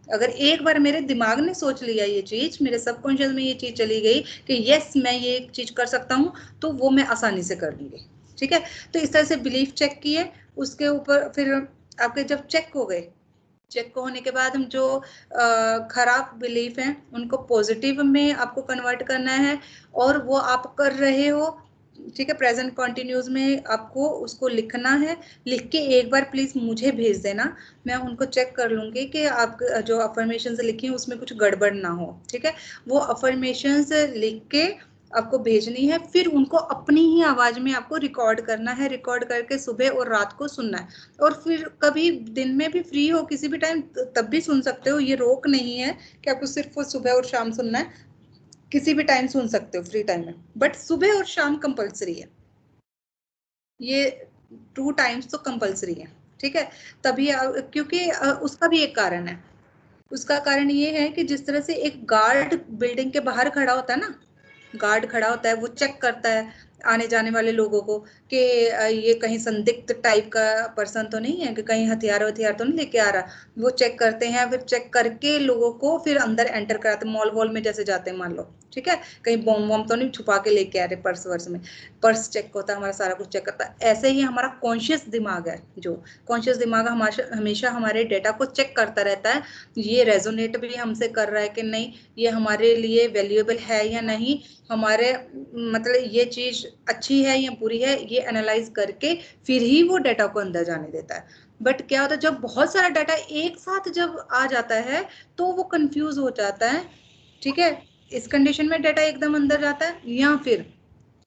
Speaker 1: अगर एक बार मेरे दिमाग ने सोच लिया ये चीज, मेरे सबकॉन्शियस में ये चीज चली गई कि यस मैं ये चीज कर सकता हूँ, तो वो मैं आसानी से कर लूंगी, ठीक है। तो इस तरह से बिलीफ चेक किए, उसके ऊपर फिर आपके जब चेक हो गए, चेक होने के बाद हम जो खराब बिलीफ हैं उनको पॉजिटिव में आपको कन्वर्ट करना है, और वो आप कर रहे हो, ठीक है, प्रेजेंट कॉन्टिन्यूज में आपको उसको लिखना है, लिख के एक बार प्लीज मुझे भेज देना, मैं उनको चेक कर लूंगी कि आप जो अफर्मेशन लिखी हैं उसमें कुछ गड़बड़ ना हो, ठीक है। वो अफर्मेशन लिख के आपको भेजनी है, फिर उनको अपनी ही आवाज में आपको रिकॉर्ड करना है, रिकॉर्ड करके सुबह और रात को सुनना है, और फिर कभी दिन में भी फ्री हो किसी भी टाइम तब भी सुन सकते हो, ये रोक नहीं है कि आपको सिर्फ सुबह और शाम सुनना है, किसी भी टाइम सुन सकते हो फ्री टाइम में, बट सुबह और शाम कंपलसरी है। ये 2 टाइम्स तो कंपलसरी है, ठीक है। तभी क्योंकि उसका भी एक कारण है। उसका कारण ये है कि जिस तरह से एक गार्ड बिल्डिंग के बाहर खड़ा होता है ना, गार्ड खड़ा होता है, वो चेक करता है आने जाने वाले लोगों को कि ये कहीं संदिग्ध टाइप का पर्सन तो नहीं है, कि कहीं हथियार तो नहीं लेके आ रहा। वो चेक करते हैं, फिर चेक करके लोगों को फिर अंदर एंटर कराते, मॉल वॉल में जैसे जाते हैं मान लो, ठीक है, कहीं बॉम्ब वॉम्ब तो नहीं छुपा के लेके आ रहे पर्स वर्स में। पर्स चेक होता है, हमारा सारा कुछ चेक करता है। ऐसे ही हमारा कॉन्शियस दिमाग है, जो कॉन्शियस दिमाग हमेशा हमारे डेटा को चेक करता रहता है, ये रेजोनेट भी हमसे कर रहा है कि नहीं, ये हमारे लिए वैल्यूएबल है या नहीं, हमारे मतलब ये चीज अच्छी है या बुरी है, ये एनालाइज करके फिर ही वो डाटा को अंदर जाने देता है। बट क्या होता है, जब बहुत सारा डाटा एक साथ जब आ जाता है तो वो कंफ्यूज हो जाता है, ठीक है। इस कंडीशन में डाटा एकदम अंदर जाता है, या फिर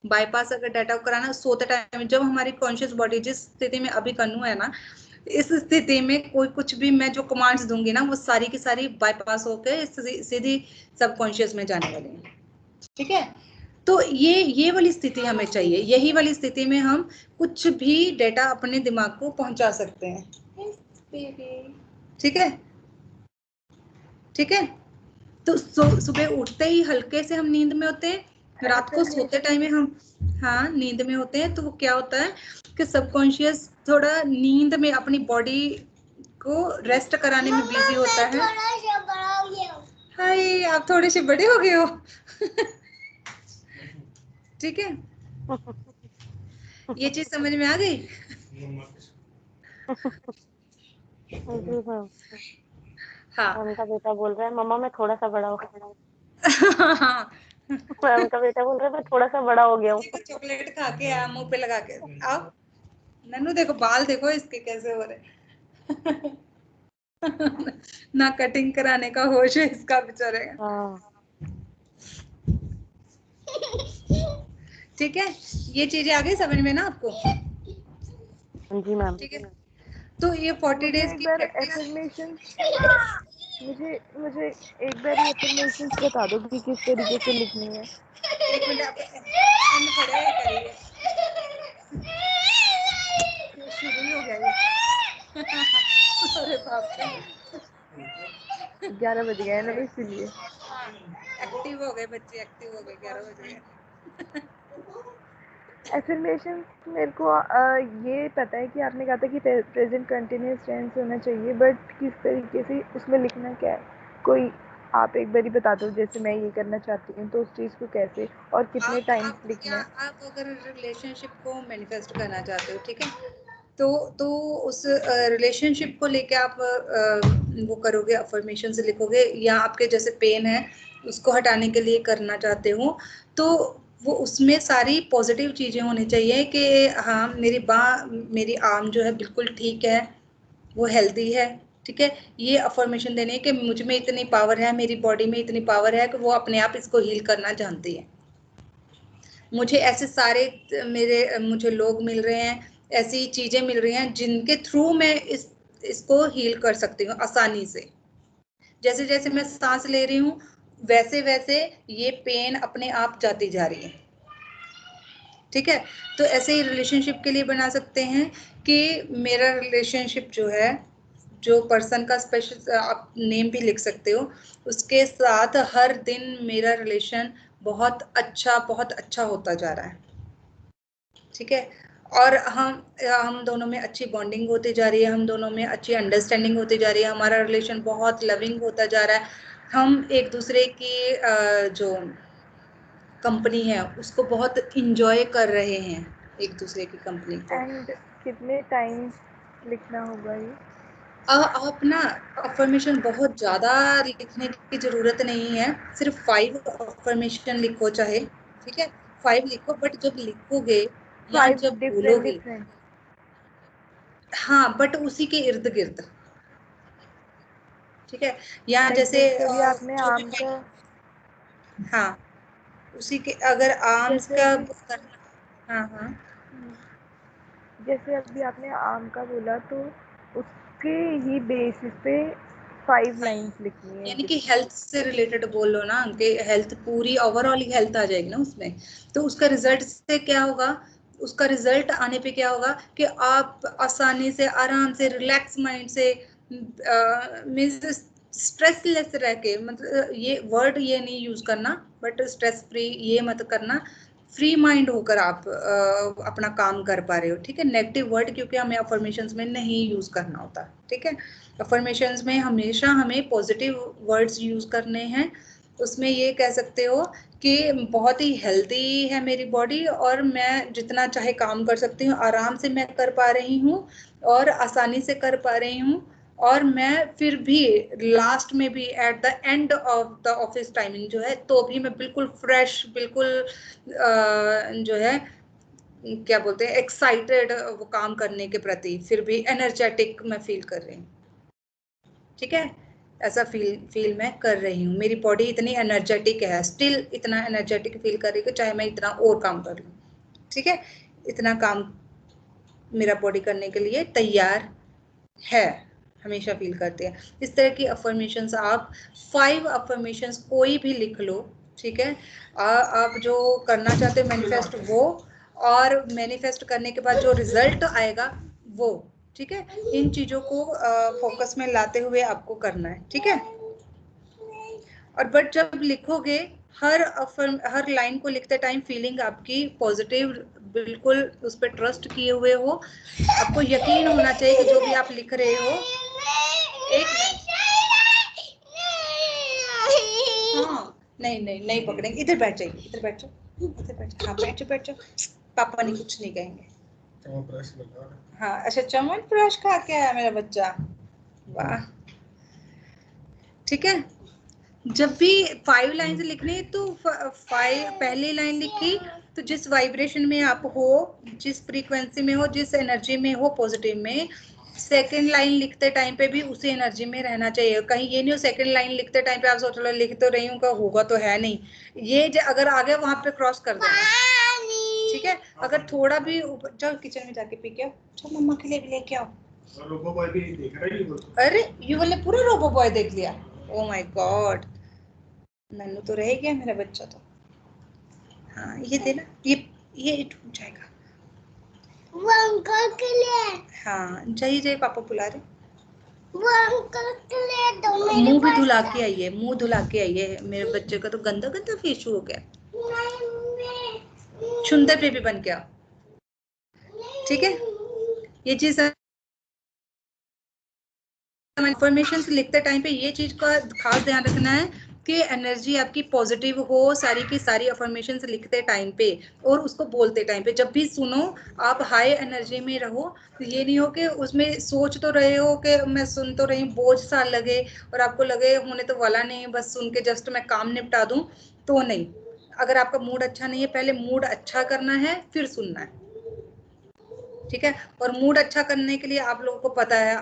Speaker 1: बाईपास अगर डाटा को कराना सोते टाइम, जब हमारी कॉन्शियस बॉडी जिस स्थिति में अभी कन्नू है ना, इस स्थिति में कोई कुछ भी मैं जो कमांड्स दूंगी ना, वो सारी की सारी बाईपास होकर सीधी सबकॉन्शियस में जाने वाली है, ठीक है। तो ये वाली स्थिति हमें चाहिए, यही वाली स्थिति में हम कुछ भी डेटा अपने दिमाग को पहुंचा सकते हैं, ठीक है, ठीक है। तो सुबह उठते ही हल्के से हम नींद में होते हैं, रात को सोते टाइम में हम हाँ नींद में होते हैं। तो वो क्या होता है कि सबकॉन्शियस थोड़ा नींद में अपनी बॉडी को रेस्ट कराने में बिजी होता है। हाय, आप थोड़े से बड़े हो गए हो। ठीक है, ये चीज समझ में आ गई। हाँ,
Speaker 2: मैम का बेटा बोल रहा है मम्मा मैं थोड़ा सा बड़ा हो मैम का बेटा बोल रहा है मैं थोड़ा सा बड़ा हो गया हूँ।
Speaker 1: चॉकलेट खा के आ, मुंह पे लगा के आओ। नन्नू देखो बाल देखो इसके कैसे हो रहे। ना कटिंग कराने का होश है इसका बेचारे का।
Speaker 2: हाँ
Speaker 1: ठीक है, ये चीजें आ गई समझ में ना आपको।
Speaker 2: जी मैम।
Speaker 1: ठीक है, तो ये 40
Speaker 3: मुझे
Speaker 1: डेज
Speaker 3: एक
Speaker 1: की
Speaker 3: बार
Speaker 1: प्रैक्टिस।
Speaker 3: एफर्मेशन मुझे मुझे एक बार ये एफर्मेशंस बता दो कि किस तरीके से लिखनी है।
Speaker 1: एक मिनट आप हम खड़े हो करिए, ये शुरू ही हो गया ये। अरे बाप रे,
Speaker 3: 11 बज गए ना इसीलिए।
Speaker 1: हाँ, एक्टिव हो गए बच्चे, एक्टिव हो गए, 11 बज गए।
Speaker 3: एफर्मेशन मेरे को ये पता है कि आपने कहा था कि प्रेजेंट कंटिन्यूस टेंस होना चाहिए, बट किस तरीके से उसमें लिखना क्या है, कोई आप एक बार ही बता दो। जैसे मैं ये करना चाहती हूँ तो उस चीज़ को कैसे और कितने टाइम्स लिखना है।
Speaker 1: आप अगर रिलेशनशिप को मैनिफेस्ट करना चाहते हो, ठीक है, तो उस रिलेशनशिप को लेके आप वो करोगे, अफर्मेशन से लिखोगे, या आपके जैसे पेन है उसको हटाने के लिए करना चाहते हो, तो वो उसमें सारी पॉजिटिव चीजें होनी चाहिए कि हाँ मेरी आर्म जो है बिल्कुल ठीक है, वो हेल्दी है, ठीक है। ये अफर्मेशन देने कि मुझ में इतनी पावर है, मेरी बॉडी में इतनी पावर है कि वो अपने आप इसको हील करना जानती है। मुझे ऐसे सारे मुझे लोग मिल रहे हैं, ऐसी चीजें मिल रही हैं जिनके थ्रू मैं इसको हील कर सकती हूँ आसानी से। जैसे जैसे मैं सांस ले रही हूँ वैसे वैसे ये पेन अपने आप जाती जा रही है, ठीक है। तो ऐसे ही रिलेशनशिप के लिए बना सकते हैं कि मेरा रिलेशनशिप जो है, जो पर्सन का स्पेशल आप नेम भी लिख सकते हो, उसके साथ हर दिन मेरा रिलेशन बहुत अच्छा होता जा रहा है, ठीक है। और हम दोनों में अच्छी बॉन्डिंग होती जा रही है, हम दोनों में अच्छी अंडरस्टैंडिंग होती जा रही है, हमारा रिलेशन बहुत लविंग होता जा रहा है, हम एक दूसरे की जो कंपनी है उसको बहुत इंजॉय कर रहे हैं, एक दूसरे की कंपनी को।
Speaker 3: एंड कितने टाइम्स लिखना होगा ये।
Speaker 1: आप ना अफर्मेशन बहुत ज़्यादा लिखने की ज़रूरत नहीं है, सिर्फ 5 अफर्मेशन लिखो चाहे, ठीक है, 5 लिखो, बट जब लिखोगे या
Speaker 3: 5
Speaker 1: जब
Speaker 3: डिफरेंट
Speaker 1: बोलोगे,
Speaker 3: डिफरेंट।
Speaker 1: हाँ बट उसी के इर्द गिर्द, ठीक है। या
Speaker 3: लाइक
Speaker 1: जैसे
Speaker 3: जैसे अभी आपने
Speaker 1: जो भी
Speaker 3: आम का
Speaker 1: हाँ उसी के अगर आर्म्स
Speaker 3: जैसे
Speaker 1: का
Speaker 3: अभी
Speaker 1: करना, हाँ हाँ
Speaker 3: जैसे अभी आपने आम का बोला तो उसके ही बेसिस पे 5 लाइन्स लिखनी है
Speaker 1: यानी कि
Speaker 3: जिस
Speaker 1: हेल्थ से रिलेटेड बोलो ना, कि हेल्थ पूरी ओवरऑल हेल्थ आ जाएगी ना उसमें, तो उसका रिजल्ट से क्या होगा, उसका रिजल्ट आने पे क्या होगा कि आप आसानी से, आराम से, रिलैक्स माइंड से, मीन्स स्ट्रेसलेस रह के, मतलब ये वर्ड ये नहीं यूज करना, बट स्ट्रेस फ्री ये मत करना, फ्री माइंड होकर आप अपना काम कर पा रहे हो। ठीक है, नेगेटिव वर्ड क्योंकि हमें अफर्मेशंस में नहीं यूज करना होता। ठीक है, अफर्मेशंस में हमेशा हमें पॉजिटिव वर्ड्स यूज करने हैं। उसमें ये कह सकते हो कि बहुत ही हेल्दी है मेरी बॉडी और मैं जितना चाहे काम कर सकती हूँ, आराम से मैं कर पा रही हूँ और आसानी से कर पा रही हूँ। और मैं फिर भी लास्ट में भी at the end of the office timing जो है, तो भी मैं बिल्कुल फ्रेश, बिल्कुल जो है क्या बोलते हैं, एक्साइटेड वो काम करने के प्रति, फिर भी एनर्जेटिक मैं फील कर रही हूँ। ठीक है, ऐसा फील मैं कर रही हूँ, मेरी बॉडी इतनी एनर्जेटिक है, स्टिल इतना एनर्जेटिक फील कर रही हूँ चाहे मैं इतना और काम कर लूँ। ठीक है, इतना काम मेरा बॉडी करने के लिए तैयार है, हमेशा फील करते हैं। इस तरह की अफर्मेशंस आप 5 अफर्मेशंस कोई भी लिख लो। ठीक है, आप जो करना चाहते हो मैनिफेस्ट वो, और मैनिफेस्ट करने के बाद जो रिजल्ट आएगा वो। ठीक है, इन चीजों को फोकस में लाते हुए आपको करना है। ठीक है, और बट जब लिखोगे हर लाइन को लिखते टाइम फीलिंग आपकी पॉजिटिव, बिल्कुल उस पर ट्रस्ट किए हुए हो, आपको यकीन होना चाहिए कि जो भी आप लिख रहे हो, एक हाँ, नहीं पकड़ेंगे, इधर बैठ जाइए, इधर बैठ जाओ, इधर बैठ जाओ, हाँ बैठ जाओ, बैठ जाओ, पापा नहीं कुछ नहीं कहेंगे। हाँ अच्छा, चमन ब्रश खा के आया मेरा बच्चा, वाह। ठीक है, जब भी 5 लाइन लिखनी तो 5 पहली लाइन लिखी तो जिस वाइब्रेशन में आप हो, जिस फ्रीक्वेंसी में हो, जिस एनर्जी में हो, पॉजिटिव में, सेकंड लाइन लिखते टाइम पे भी उसी एनर्जी में रहना चाहिए। कहीं ये नहीं हो सेकंड लाइन लिखते टाइम पे आप सोच लो लिख तो रही हूँ का होगा तो है नहीं, ये अगर आ गया वहां पे क्रॉस कर देना। ठीक है, अगर थोड़ा भी चल किचन में जाके पी के आओ, चल मम्मा के लिए भी लेके आओ। रोबो बॉय भी देख रहा है, अरे ये वाले पूरा रोबो बॉय देख लिया, ओ माय गॉड, नन्नू तो रह गया मेरा बच्चा तो। हाँ ये देना, ये टूट जाएगा, वो अंकल के लिए। हाँ जाइए पापा बुला रहे, वो अंकल के लिए दो, मुंह भी धुला के आइए, मुंह धुला के आइए, मेरे बच्चे का तो गंदा गंदा फेस हो गया, सुंदर बेबी बन गया। ठीक है, ये चीज इन्फॉर्मेशन लिखते टाइम पे ये चीज का खास ध्यान रखना है कि एनर्जी आपकी पॉजिटिव हो, सारी की सारी अफर्मेशंस लिखते टाइम पे और उसको बोलते टाइम पे जब भी सुनो आप हाई एनर्जी में रहो। तो ये नहीं हो कि उसमें सोच तो रहे हो कि मैं सुन तो रही हूँ, बोझ सा लगे और आपको लगे होने तो वाला नहीं, बस सुन के जस्ट मैं काम निपटा दूं, तो नहीं। अगर आपका मूड अच्छा नहीं है, पहले मूड अच्छा करना है फिर सुनना है। ठीक है, और मूड अच्छा करने के लिए आप लोगों को पता है,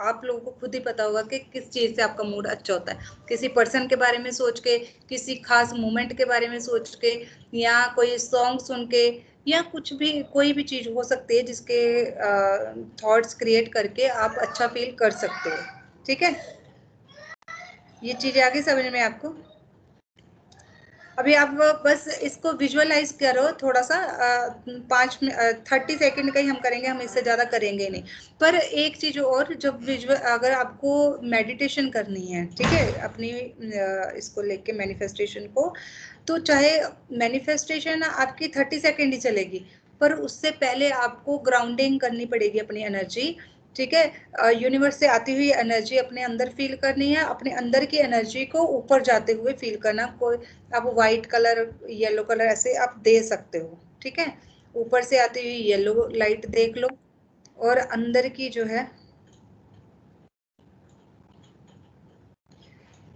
Speaker 1: आप लोगों को खुद ही पता होगा कि किस चीज से आपका मूड अच्छा होता है। किसी पर्सन के बारे में सोच के, किसी खास मोमेंट के बारे में सोच के, या कोई सॉन्ग सुन के, या कुछ भी, कोई भी चीज हो सकती है जिसके थॉट्स क्रिएट करके आप अच्छा फील कर सकते हो। ठीक है, ये चीजें आगे समझ में आपको। अभी आप बस इसको विजुअलाइज करो थोड़ा सा, 30 सेकंड का ही हम करेंगे, हम इससे ज़्यादा करेंगे नहीं। पर एक चीज़ और, जब विजुअल अगर आपको मेडिटेशन करनी है, ठीक है, अपनी इसको लेके मैनिफेस्टेशन को, तो चाहे मैनिफेस्टेशन आपकी 30 सेकंड ही चलेगी, पर उससे पहले आपको ग्राउंडिंग करनी पड़ेगी अपनी एनर्जी। ठीक है, यूनिवर्स से आती हुई एनर्जी अपने अंदर फील करनी है, अपने अंदर की एनर्जी को ऊपर जाते हुए फील करना। कोई आप व्हाइट कलर, येलो कलर ऐसे आप दे सकते हो। ठीक है, ऊपर से आती हुई येलो लाइट देख लो और अंदर की जो है,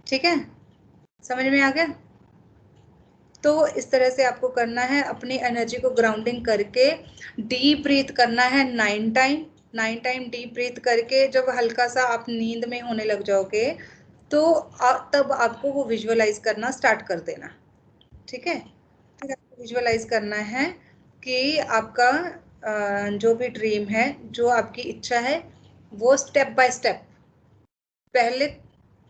Speaker 1: ठीक है, समझ में आ गया। तो इस तरह से आपको करना है, अपनी एनर्जी को ग्राउंडिंग करके डीप ब्रीथ करना है 9 टाइम डीप ब्रीथ करके। जब हल्का सा आप नींद में होने लग जाओगे तो तब आपको वो विजुअलाइज करना स्टार्ट कर देना। ठीक है, फिर आपको विजुअलाइज करना है कि आपका जो भी ड्रीम है, जो आपकी इच्छा है, वो स्टेप बाय स्टेप पहले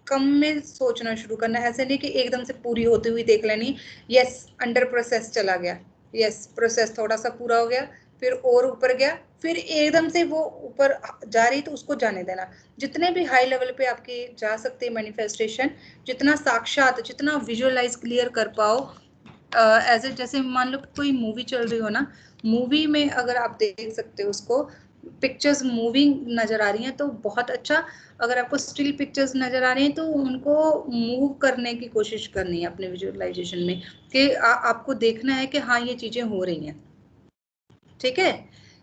Speaker 1: कम में सोचना शुरू करना है। ऐसे नहीं कि एकदम से पूरी होती हुई देख लेनी, यस अंडर प्रोसेस चला गया, यस, प्रोसेस थोड़ा सा पूरा हो गया, फिर और ऊपर गया, फिर एकदम से वो ऊपर जा रही तो उसको जाने देना। जितने भी हाई लेवल पे आपकी जा सकते हैं मैनिफेस्टेशन, जितना साक्षात, जितना विजुअलाइज क्लियर कर पाओ, एज ए जैसे मान लो कोई मूवी चल रही हो ना, मूवी में अगर आप देख सकते हो उसको, पिक्चर्स मूविंग नजर आ रही हैं तो बहुत अच्छा। अगर आपको स्टिल पिक्चर्स नजर आ रही हैं तो उनको मूव करने की कोशिश करनी है अपने विजुअलाइजेशन में, कि आपको देखना है कि हाँ ये चीजें हो रही हैं। ठीक है,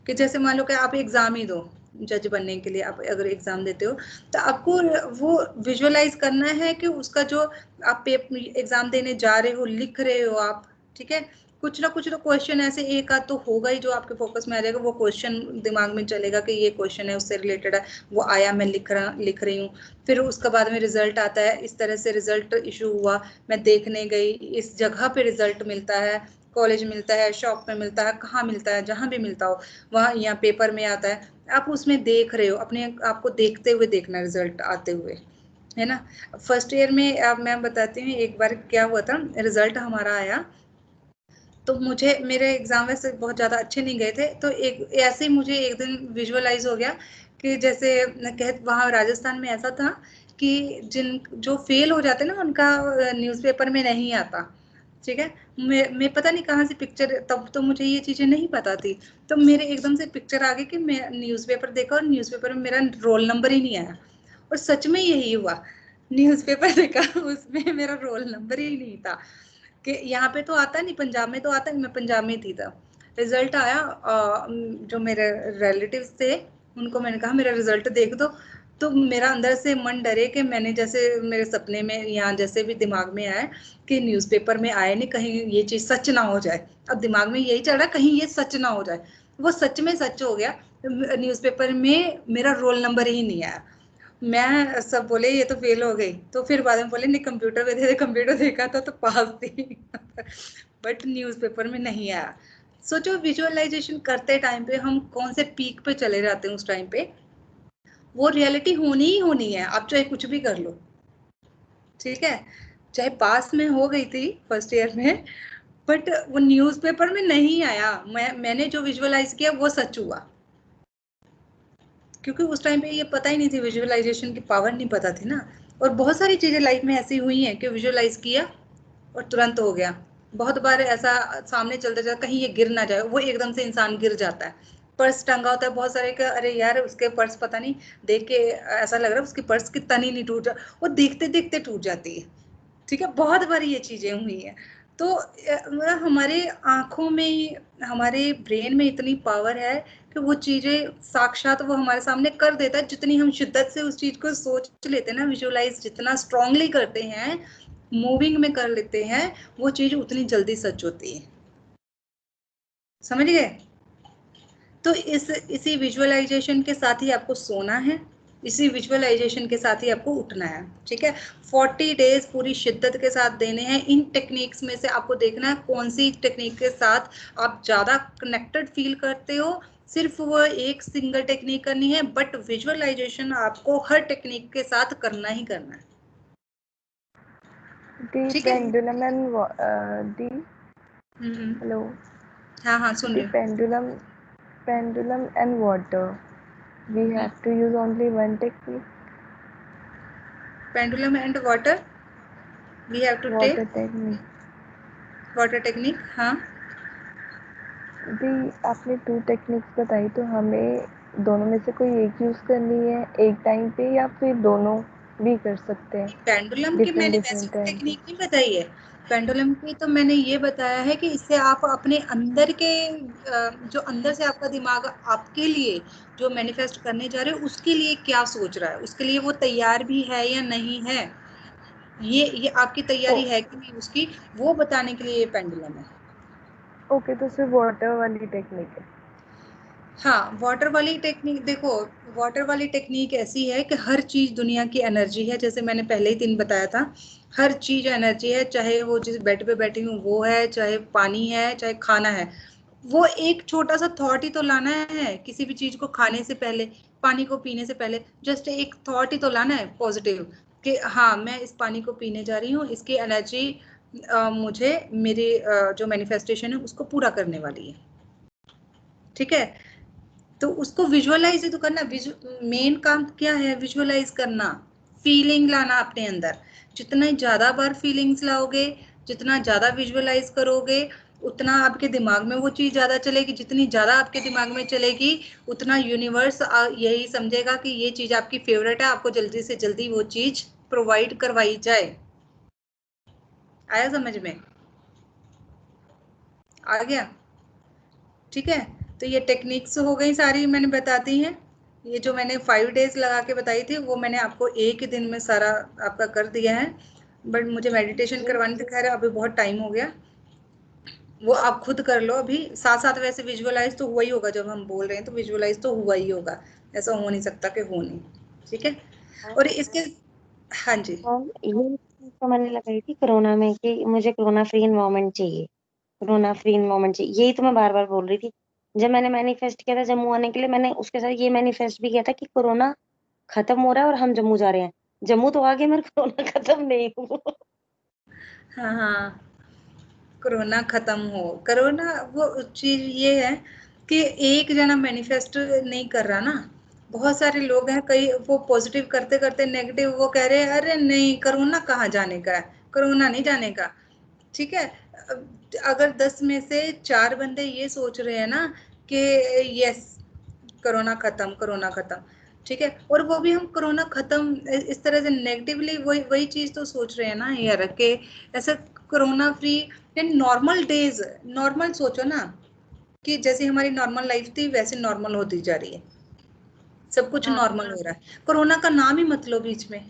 Speaker 1: कि जैसे मान लो कि आप एग्जाम ही दो, जज बनने के लिए आप अगर एग्जाम देते हो तो आपको वो विजुअलाइज करना है कि उसका जो आप एग्जाम देने जा रहे हो, लिख रहे हो आप, ठीक है, कुछ ना कुछ तो क्वेश्चन ऐसे एक आध तो होगा ही जो आपके फोकस में आ जाएगा, वो क्वेश्चन दिमाग में चलेगा कि ये क्वेश्चन है, उससे रिलेटेड है, वो आया, मैं लिख रही हूँ। फिर उसके बाद में रिजल्ट आता है, इस तरह से रिजल्ट इशू हुआ, मैं देखने गई, इस जगह पे रिजल्ट मिलता है, कॉलेज मिलता है, शॉप में मिलता है, कहाँ मिलता है, जहाँ भी मिलता हो वहाँ, यहाँ पेपर में आता है, आप उसमें देख रहे हो, अपने आपको देखते हुए देखना रिजल्ट आते हुए, है ना। फर्स्ट ईयर में अब मैं बताती हूँ एक बार क्या हुआ था, रिजल्ट हमारा आया तो मुझे, मेरे एग्जाम वैसे बहुत ज़्यादा अच्छे नहीं गए थे, तो एक ऐसे ही मुझे एक दिन विजुअलाइज हो गया कि जैसे वहाँ राजस्थान में ऐसा था कि जिन जो फेल हो जाते ना उनका न्यूज़पेपर में नहीं आता, ठीक है। मैं पता नहीं कहाँ से पिक्चर, तब तो मुझे ये चीज़ें नहीं पता थी, तो मेरे एकदम से पिक्चर आ गई कि मैं न्यूज़पेपर देखा और न्यूज़पेपर में मेरा रोल नंबर ही नहीं आया, और सच में यही हुआ, न्यूज़पेपर देखा उसमें मेरा रोल नंबर ही नहीं था। कि यहाँ पे तो आता नहीं, पंजाब में तो आता है, मैं पंजाब में थी तब। रिजल्ट आया, जो मेरे रिलेटिव्स थे उनको मैंने कहा मेरा रिजल्ट देख दो, तो मेरा अंदर से मन डरे कि मैंने जैसे मेरे सपने में यहाँ जैसे भी दिमाग में आया कि न्यूज़पेपर में आए नहीं, कहीं ये चीज़ सच ना हो जाए, अब दिमाग में यही चल रहा कहीं ये सच ना हो जाए, वो सच में सच हो गया, न्यूज़पेपर में मेरा रोल नंबर ही नहीं आया। मैं सब बोले ये तो फेल हो गई, तो फिर बाद में बोले नहीं कंप्यूटर पे थे, कंप्यूटर देखा था तो पास थी बट न्यूज़पेपर में नहीं आया। सोचो विजुअलाइजेशन करते टाइम पे हम कौन से पीक पे चले जाते हैं, उस टाइम पे वो रियलिटी होनी ही होनी है, आप चाहे कुछ भी कर लो, ठीक है। चाहे पास में हो गई थी फर्स्ट ईयर में, बट वो न्यूज़पेपर में नहीं आया, मैंने जो विजुअलाइज किया वो सच हुआ, क्योंकि उस टाइम पे ये पता ही नहीं थी, विजुअलाइजेशन की पावर नहीं पता थी ना। और बहुत सारी चीजें लाइफ में ऐसी हुई हैं कि विजुअलाइज किया और तुरंत हो गया। बहुत बार ऐसा सामने चलते जाता कहीं ये गिर ना जाए, वो एकदम से इंसान गिर जाता है। पर्स टंगा होता है बहुत सारे का, अरे यार उसके पर्स पता नहीं, देख के ऐसा लग रहा है उसकी पर्स की तनी नहीं टूट जा, वो देखते देखते टूट जाती है, ठीक है। बहुत बार ये चीजें हुई हैं। तो मतलब हमारे आंखों में, हमारे ब्रेन में इतनी पावर है कि वो चीजें साक्षात वो हमारे सामने कर देता है, जितनी हम शिद्दत से उस चीज को सोच लेते हैं ना, विजुअलाइज जितना स्ट्रांगली करते हैं, मूविंग में कर लेते हैं, वो चीज उतनी जल्दी सच होती है। समझ गए। तो इसी विजुअलाइजेशन के साथ ही आपको सोना है, इसी विजुअलाइजेशन के साथ ही आपको उठना है, ठीक है। 40 डेज पूरी शिद्दत के साथ देने हैं। इन टेक्निक्स में से आपको देखना है कौन सी टेक्निक के साथ आप ज्यादा कनेक्टेड फील करते हो, सिर्फ वो एक सिंगल टेक्निक करनी है, बट विजुअलाइजेशन आपको हर टेक्निक के साथ करना ही करना है, ठीक है।
Speaker 3: पेंडुलम एंड दी हेलो,
Speaker 1: हाँ हाँ सुन
Speaker 3: दी
Speaker 1: रही हूँ।
Speaker 3: pendulum and water, we have to use only one technique.
Speaker 1: Pendulum and water, we have to
Speaker 3: Water
Speaker 1: tech
Speaker 3: technique.
Speaker 1: Water technique, हाँ।
Speaker 3: दी आपने 2 टेक्निक्स बताई, तो हमें दोनों में से कोई एक यूज़ करनी है एक टाइम पे, या फिर दोनों भी कर सकते हैं
Speaker 1: पेंडुलम की
Speaker 3: डिफरेंट
Speaker 1: मैंने वैसे
Speaker 3: डिफरेंट टाइम पे?
Speaker 1: टेक्निक नहीं बताई है, पेंडुलम की तो मैंने ये बताया है कि इससे आप अपने अंदर के जो अंदर से आपका दिमाग आपके लिए जो मैनिफेस्ट करने जा रहे हो उसके लिए क्या सोच रहा है, उसके लिए वो तैयार भी है या नहीं है, ये आपकी तैयारी है कि नहीं उसकी, वो बताने के लिए ये पेंडुलम है।
Speaker 3: ओके, तो सिर्फ वाटर वाली टेक्निक है।
Speaker 1: हाँ, वाटर वाली टेक्निक देखो, वाटर वाली टेक्निक ऐसी है कि हर चीज दुनिया की एनर्जी है, जैसे मैंने पहले ही दिन बताया था, हर चीज एनर्जी है, चाहे वो जिस बेड पे बैठी हूँ वो है, चाहे पानी है, चाहे खाना है, वो एक छोटा सा थॉट ही तो लाना है, किसी भी चीज को खाने से पहले, पानी को पीने से पहले, जस्ट एक थॉट ही तो लाना है पॉजिटिव, कि हाँ मैं इस पानी को पीने जा रही हूँ, इसकी एनर्जी मुझे मेरी जो मैनिफेस्टेशन है उसको पूरा करने वाली है, ठीक है। तो उसको विजुअलाइज तो करना, मेन काम क्या है, विजुअलाइज करना, फीलिंग लाना अपने अंदर। जितना ज्यादा बार फीलिंग्स लाओगे, जितना ज्यादा विजुअलाइज करोगे, उतना आपके दिमाग में वो चीज ज्यादा चलेगी। जितनी ज्यादा आपके दिमाग में चलेगी, उतना यूनिवर्स यही समझेगा कि ये चीज आपकी फेवरेट है, आपको जल्दी से जल्दी वो चीज प्रोवाइड करवाई जाए। आया समझ में? आ गया? ठीक है। तो ये टेक्निक्स हो गई सारी, मैंने बताती हैं। ये जो मैंने 5 डेज लगा के बताई थी वो मैंने आपको एक ही दिन में सारा आपका कर दिया है। बट मुझे मेडिटेशन करवाने से खैर अभी बहुत टाइम हो गया, वो आप खुद कर लो अभी साथ साथ। वैसे विजुअलाइज तो हुआ ही होगा, जब हम बोल रहे हैं तो विजुअलाइज तो हुआ ही होगा, ऐसा हो नहीं सकता कि हो नहीं। ठीक है। और इसके, हाँ जी,
Speaker 2: ये तो मैंने लगाई थी कोरोना में कि मुझे कोरोना फ्री एनवायरनमेंट चाहिए, कोरोना फ्री एनवायरनमेंट चाहिए। यही तो मैं बार बार बोल रही थी। जब मैंने मैनिफेस्ट किया था जम्मू आने के लिए, मैंने उसके साथ ये मैनिफेस्ट भी किया था कि कोरोना खत्म हो रहा है और हम जम्मू जा रहे हैं। जम्मू तो आगे, मेरे कोरोना खत्म नहीं हुआ।
Speaker 1: हाँ हाँ, कोरोना खत्म हो। कोरोना वो चीज ये है कि एक जना मैनिफेस्ट नहीं कर रहा ना, बहुत सारे लोग हैं, कई वो पॉजिटिव करते करते नेगेटिव वो कह रहे हैं अरे नहीं कोरोना कहाँ जाने का है, कोरोना नहीं जाने का। ठीक है। अगर 10 में से 4 बंदे ये सोच रहे हैं ना कि यस कोरोना खत्म, कोरोना खत्म, ठीक है, और वो भी हम कोरोना खत्म इस तरह से नेगेटिवली वही वही चीज तो सोच रहे हैं ना यार, के ऐसा corona free normal days, normal सोचो ना कि जैसे हमारी नॉर्मल लाइफ थी वैसे नॉर्मल होती जा रही है, सब कुछ
Speaker 2: हाँ
Speaker 1: नॉर्मल हो रहा है, कोरोना का नाम ही मत लो बीच में,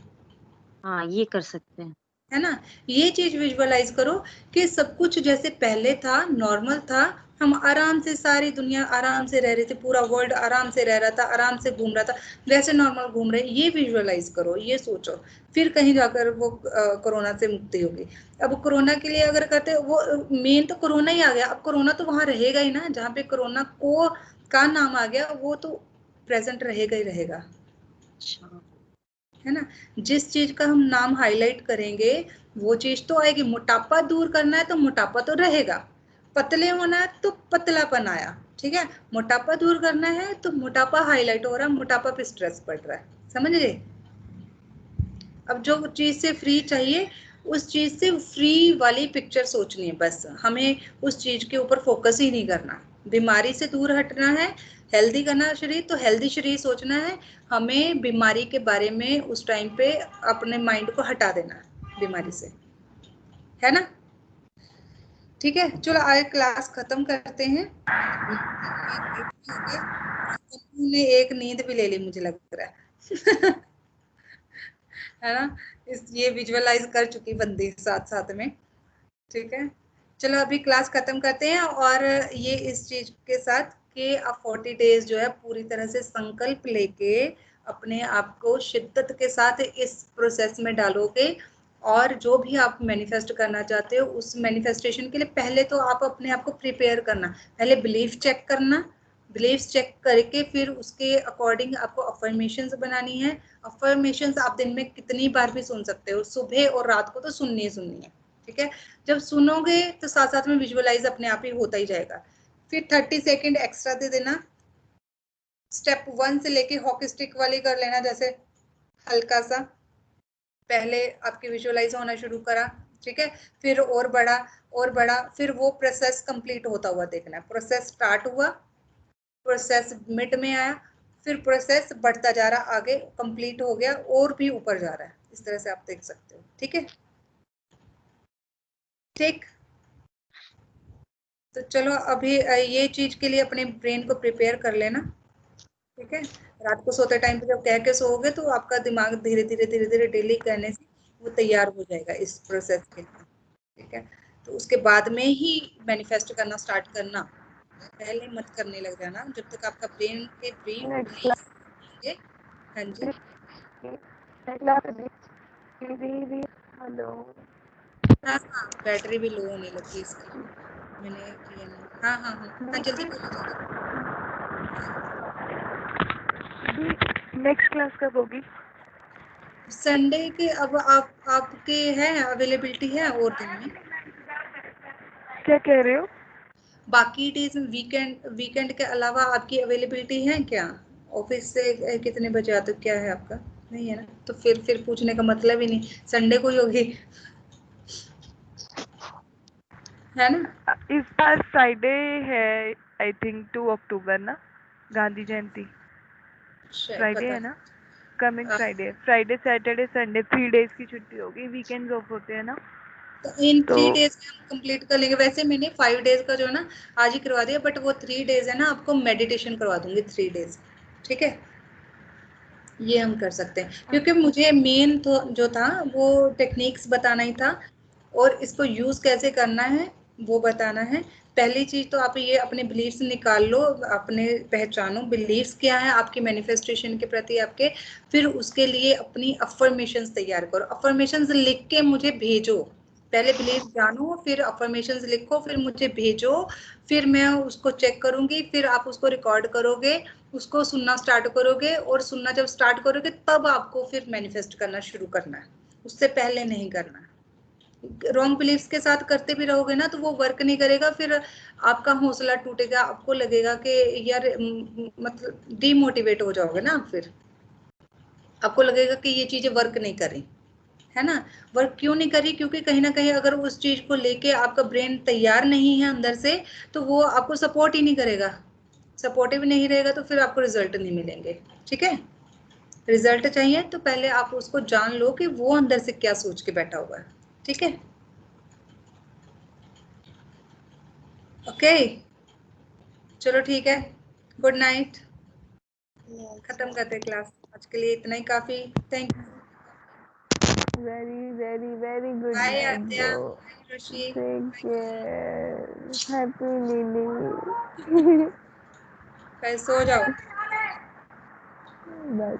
Speaker 2: हाँ, ये कर सकते हैं।
Speaker 1: है ना। ये चीज विजुअलाइज करो कि सब कुछ जैसे पहले था, नॉर्मल था, हम आराम से, सारी दुनिया आराम से रह रही थी, पूरा वर्ल्ड आराम से रह रहा था, आराम से घूम रहा था, वैसे नॉर्मल घूम रहे, ये विजुअलाइज करो, ये सोचो, फिर कहीं जाकर वो कोरोना से मुक्ति होगी। अब कोरोना के लिए अगर कहते वो मेन तो कोरोना ही आ गया, अब कोरोना तो वहां रहेगा ही ना, जहाँ पे कोरोना को का नाम आ गया वो तो प्रेजेंट रहेगा ही रहेगा,
Speaker 2: अच्छा।
Speaker 1: है ना। जिस चीज का हम नाम हाईलाइट करेंगे वो चीज तो आएगी। मोटापा दूर करना है तो मोटापा तो रहेगा, पतले होना है तो पतलापन आया, ठीक है। मोटापा दूर करना है तो मोटापा हाईलाइट हो रहा है, मोटापा पे स्ट्रेस पड़ रहा है, समझ गए। अब जो चीज से फ्री चाहिए उस चीज से फ्री वाली पिक्चर सोचनी है, बस हमें उस चीज के ऊपर फोकस ही नहीं करना। बीमारी से दूर हटना है, हेल्दी करना शरीर, तो हेल्दी शरीर सोचना है। हमें बीमारी के बारे में उस टाइम पे अपने माइंड को हटा देना है बीमारी से, है ना। ठीक है, चलो आज क्लास खत्म करते हैं। ने एक नींद भी ले ली मुझे लग रहा है है ना। ये विजुअलाइज कर चुकी बंदी साथ साथ में। ठीक है, चलो अभी क्लास खत्म करते हैं, और ये इस चीज के साथ कि आप 40 डेज जो है पूरी तरह से संकल्प लेके अपने आप को शिद्दत के साथ इस प्रोसेस में डालोगे, और जो भी आप मैनिफेस्ट करना चाहते हो उस मैनिफेस्टेशन के लिए पहले तो आप अपने आप को प्रिपेयर करना, पहले बिलीफ चेक करना, बिलीव्स चेक करके फिर उसके अकॉर्डिंग आपको अफर्मेशंस बनानी है। अफर्मेशंस आप दिन में कितनी बार भी सुन सकते हो, सुबह और रात को तो सुननी ही सुननी है, ठीक है। जब सुनोगे तो साथ साथ में विजुअलाइज अपने आप ही होता ही जाएगा। फिर 30 सेकेंड एक्स्ट्रा दे देना, स्टेप 1 से लेके हॉकी स्टिक वाली कर लेना, जैसे हल्का सा पहले आपकी विजुअलाइज होना शुरू करा, ठीक है, फिर और बड़ा और बड़ा, फिर वो प्रोसेस कंप्लीट होता हुआ देखना है। प्रोसेस स्टार्ट हुआ, प्रोसेस मिड में आया, फिर प्रोसेस बढ़ता जा रहा, आगे कंप्लीट हो गया और भी ऊपर जा रहा है, इस तरह से आप देख सकते हो, ठीक है। ठीक, तो चलो अभी ये चीज के लिए अपने ब्रेन को प्रिपेयर कर लेना, ठीक है। रात को सोते टाइम पे जब कह के सोओगे तो आपका दिमाग धीरे धीरे धीरे धीरे डेली करने से वो तैयार हो जाएगा इस प्रोसेस के लिए, ठीक है। तो उसके बाद में ही मैनिफेस्ट करना स्टार्ट करना, पहले मत करने लग जाना जब तक आपका ब्रेन के ब्रीफ
Speaker 3: नेक्स्ट
Speaker 1: नहीं समझेंगे। हाँ जी,
Speaker 3: हेलो।
Speaker 1: हाँ हाँ, बैटरी भी लो होने लगी इसकी, मैंने किया नहीं। हाँ हाँ हाँ हाँ, जल्दी बोलो जल्दी।
Speaker 3: नेक्स्ट क्लास कब होगी?
Speaker 1: संडे के अब आप आपके है अवेलेबिलिटी है और दिन में?
Speaker 3: क्या कह रहे हो?
Speaker 1: बाकी डेज वीकेंड के अलावा आपकी अवेलेबिलिटी है क्या? ऑफिस से कितने बजे आते हो, क्या है आपका? नहीं है ना, तो फिर पूछने का मतलब ही नहीं, संडे को ही होगी, है ना?
Speaker 3: इस बार फ्राइडे है, आई थिंक 2 अक्टूबर ना, गांधी जयंती।
Speaker 1: शायद
Speaker 3: फ्राइडे
Speaker 1: पता
Speaker 3: है
Speaker 1: नहीं।
Speaker 3: ना, कमिंग
Speaker 1: आ,
Speaker 3: Friday, Friday Saturday Sunday 3 days की छुट्टी होगी, वीकेंड्स ऑफ होते हैं ना।
Speaker 1: तो इन
Speaker 3: तो
Speaker 1: 3 डेज में हम कंप्लीट कर लेंगे। वैसे मैंने 5 डेज का जो है ना आज ही करवा दिया, बट वो 3 डेज है ना, आपको मेडिटेशन करवा दूंगी 3 डेज, ठीक है? ये हम कर सकते हैं, क्योंकि मुझे मेन तो जो था वो टेक्निक्स बताना ही था, और इसको यूज कैसे करना है वो बताना है। पहली चीज तो आप ये अपने बिलीफ्स निकाल लो, अपने पहचानो बिलीफ्स क्या है आपकी मैनिफेस्टेशन के प्रति आपके। फिर उसके लिए अपनी अफर्मेशंस तैयार करो, अफर्मेशंस लिख के मुझे भेजो। पहले बिलीफ जानो, फिर अफर्मेशंस लिखो, फिर मुझे भेजो। फिर मैं उसको चेक करूंगी, फिर आप उसको रिकॉर्ड करोगे, उसको सुनना स्टार्ट करोगे, और सुनना जब स्टार्ट करोगे तब आपको फिर मैनिफेस्ट करना शुरू करना है, उससे पहले नहीं करना। रॉन्ग बिलीफ्स के साथ करते भी रहोगे ना तो वो वर्क नहीं करेगा, फिर आपका हौसला टूटेगा, आपको लगेगा कि यार मतलब डीमोटिवेट हो जाओगे ना आप, फिर आपको लगेगा कि ये चीजें वर्क नहीं कर रही, है ना? वर्क क्यों नहीं करी? क्योंकि कहीं ना कहीं अगर उस चीज को लेके आपका ब्रेन तैयार नहीं है अंदर से, तो वो आपको सपोर्ट ही नहीं करेगा। सपोर्टिव नहीं रहेगा तो फिर आपको रिजल्ट नहीं मिलेंगे, ठीक है? रिजल्ट चाहिए तो पहले आप उसको जान लो कि वो अंदर से क्या सोच के बैठा हुआ है, ठीक है? ओके, चलो ठीक है, गुड नाइट। खत्म करते क्लास, आज के लिए इतना ही काफी। Thank you.
Speaker 3: Very very very good
Speaker 1: bye
Speaker 3: night
Speaker 1: Aadya,
Speaker 3: bro.
Speaker 1: Bye Rishi.
Speaker 3: Take care, happy लीलिंग।
Speaker 1: बाय, सो जाओ।
Speaker 3: बाय।